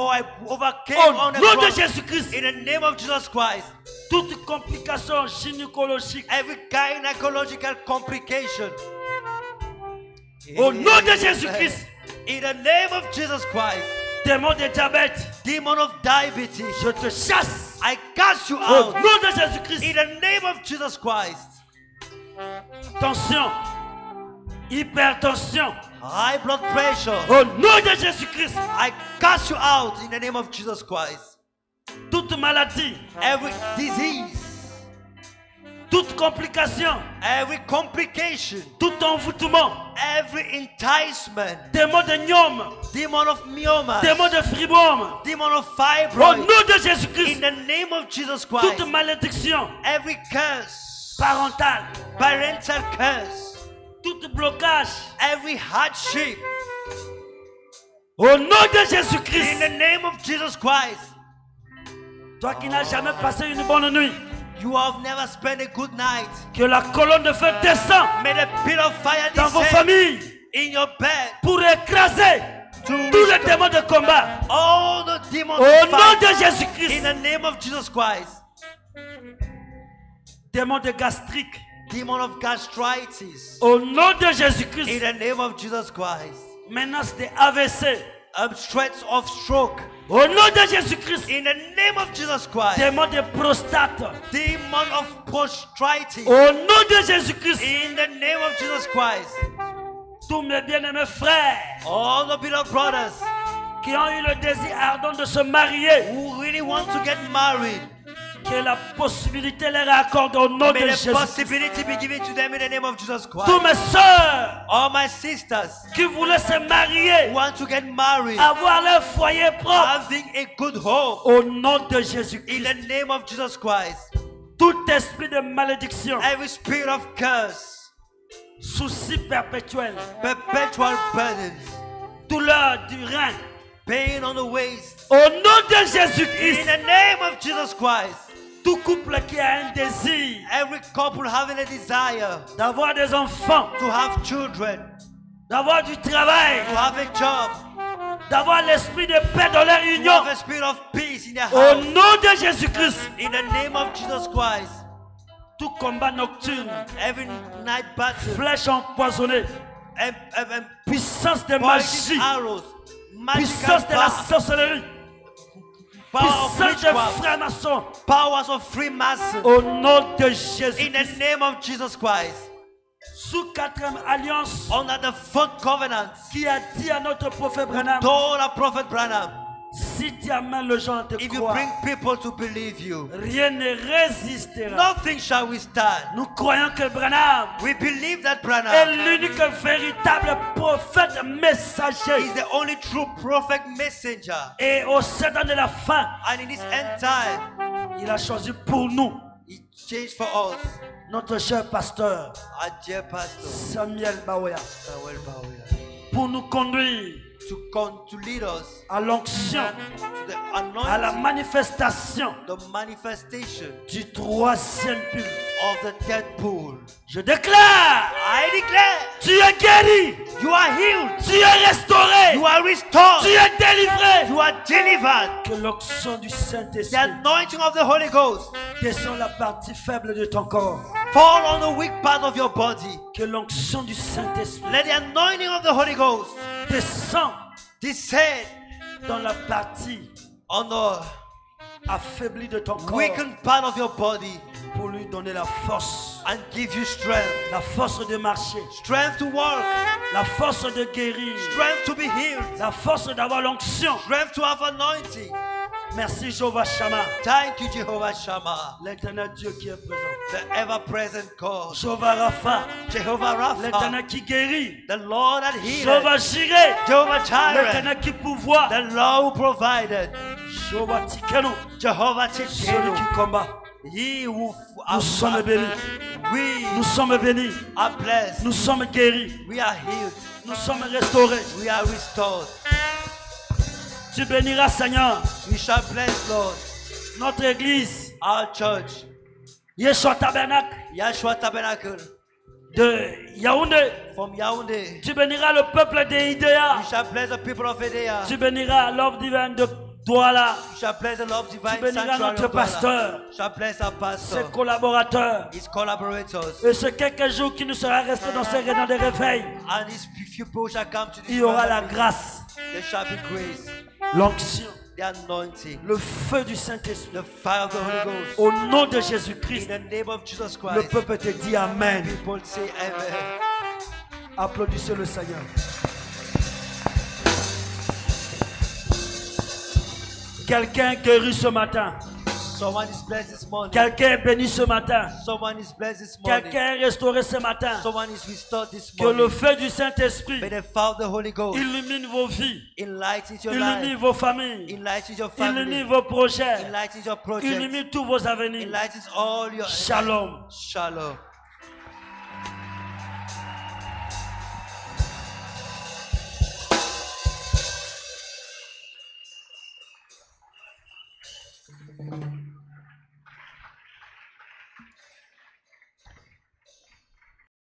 overcame Au on the nom de cross. Jésus-Christ, In the name of Jesus Christ. toute complication gynécologique, Every gynecological complication. au nom de Jésus-Christ, In the name of Jesus Christ. démon de diabète, Demon of diabetes, je te chasse I cast you au out. nom de Jésus-Christ. In the name of Jesus Christ. Tension, hypertension, High blood pressure, au nom de Jésus-Christ. I cast you out in the name of Jesus Christ. Toute maladie, Every disease, toute complication, every complication, tout envoûtement, every enticement, démon de gnome, demon of myoma, démon de fibrome, demon of au fibroid, nom de in Jésus-Christ. the name of Jesus Christ. Toute malédiction Every curse, parentale, parental curse, tout blocage, every hardship, au nom de in Jésus-Christ. the name of Jesus Christ. Toi qui n'as jamais passé une bonne nuit, You have never spent a good night. que la colonne de feu descend May the pit of fire dans vos descend familles in your bed pour écraser to tous les démons de combat. all the demons Au of nom fight de in Jésus-Christ. the name of Jesus Christ. Démons de gastrique. Demon of gastritis Au nom de in Jésus-Christ. the name of Jesus Christ. Menace de AVC. Threats of stroke Au nom de Jésus-Christ. in the name of Jesus Christ. Démons de prostate. Demon of prostritis Au nom de Jésus-Christ. in the name of Jesus Christ. Tous mes bien-aimés frères All the beloved brothers qui ont eu le désir ardent de se marier, who really want to get married, que la possibilité leur est accordée au nom de may the Jésus. possibility be given to them in the name of Jesus Christ. Tous mes soeurs All my sisters qui voulaient se marier, who want to get married, avoir leur foyer propre, having a good home, au nom de in Jésus-Christ. the name of Jesus Christ. Tout esprit de malédiction, Every spirit of curse, souci perpétuel, perpetual burdens, douleur du rein, pain on the waist, au nom de in Jésus-Christ. the name of Jesus Christ. Tout couple qui a un désir Every couple having a desire d'avoir des enfants, to have children, d'avoir du travail, to have a job, d'avoir l'esprit de paix dans leur to union, have a spirit of peace in their au house, nom de Jésus-Christ. in the name of Jesus Christ. Tout combat nocturne, Every night battle, flèche empoisonnée, and puissance de poison magie, arrows, magical puissance de la power, sorcellerie, power of puissance de witchcraft, franc-maçon, powers of Freemason, au nom de in Jésus. the name of Jesus Christ. Sous quatrième alliance, Under the fourth covenant, qui a dit à notre prophète Branham, told our prophet Branham, si tu amènes le gens à te if you croire, bring people to believe you, rien ne résistera. nothing shall withstand. Nous croyons que Branham We believe that est Branham l'unique véritable prophète messager. is the only true prophet messenger. Et au 7 ans de la fin, And in this end time, il a choisi pour nous, he changed for us notre cher pasteur our dear pastor, Samuel Baoya, Samuel Bauer, pour nous conduire to lead us à l'onction, to the à la anointing, manifestation the manifestation du troisième pilier. of the third pool. Je déclare, I declare, tu es guéri, you are healed, tu es restauré, you are restored, tu es délivré. you are delivered. Que l'onction du The Saint-Esprit anointing of the Holy Ghost descend la partie faible de ton corps. fall on the weak part of your body. Que l'onction du Saint-Esprit Let the anointing of the Holy Ghost descend descend dans la partie on the affaiblie de ton corps weakened part of your body pour lui donner la force. and give you strength. La force de marcher, Strength to walk, la force de guérir, strength to be healed, la force d'avoir l'onction. strength to have anointing. Merci Jéhovah Shammah, Thank you, Jehovah Shammah, l'éternel Dieu qui est présent. the ever-present God. Jéhovah Rapha, Jehovah Rapha, l'éternel qui guérit. the Lord that healed. Jéhovah Jireh, Jehovah Jireh, l'éternel qui pourvoit. the Lord who provided. Jéhovah Tikeno, Jehovah celui Tiskenu, qui combat. he who Nous sommes bénis. we Nous sommes bénis. are blessed. Nous sommes guéris. We are healed. Nous sommes restaurés. We are restored. Tu béniras, Seigneur, We shall bless, Lord, notre église, our church, Yeshua Tabernacle Yahshua Tabernacle, de Yaoundé. from Yaoundé. Tu béniras le peuple de Idéa. We shall bless the people of Edea. Tu béniras l'œuvre divine de Douala, We shall bless the Lord divine Tu béniras sanctuary notre of Douala. pasteur. We shall bless our ses pastor, collaborateurs. his collaborators, Et ce quelques jours qui nous sera resté dans ces réunions de réveil, and his few people shall come to il this y aura Bible la meeting. grâce, There shall be grace, l'onction, the anointing, le feu du Saint-Esprit. the fire of the Holy Ghost. Au nom de In Jésus-Christ, the name of Jesus le Christ, peuple te dit Amen. people say amen. Applaudissez le Seigneur. Quelqu'un guéri ce matin. Someone is blessed this morning. Quelqu'un est béni ce matin. Someone is blessed this morning. Quelqu'un est restauré ce matin. Someone is restored this Que le morning. feu du Saint-Esprit May the fire of the Holy Ghost illumine vos vies, enlighten your illumine life, vos familles, enlighten your illumine family, vos projets, enlighten your projects, illumine tous vos avenirs. enlighten all your Shalom. Shalom.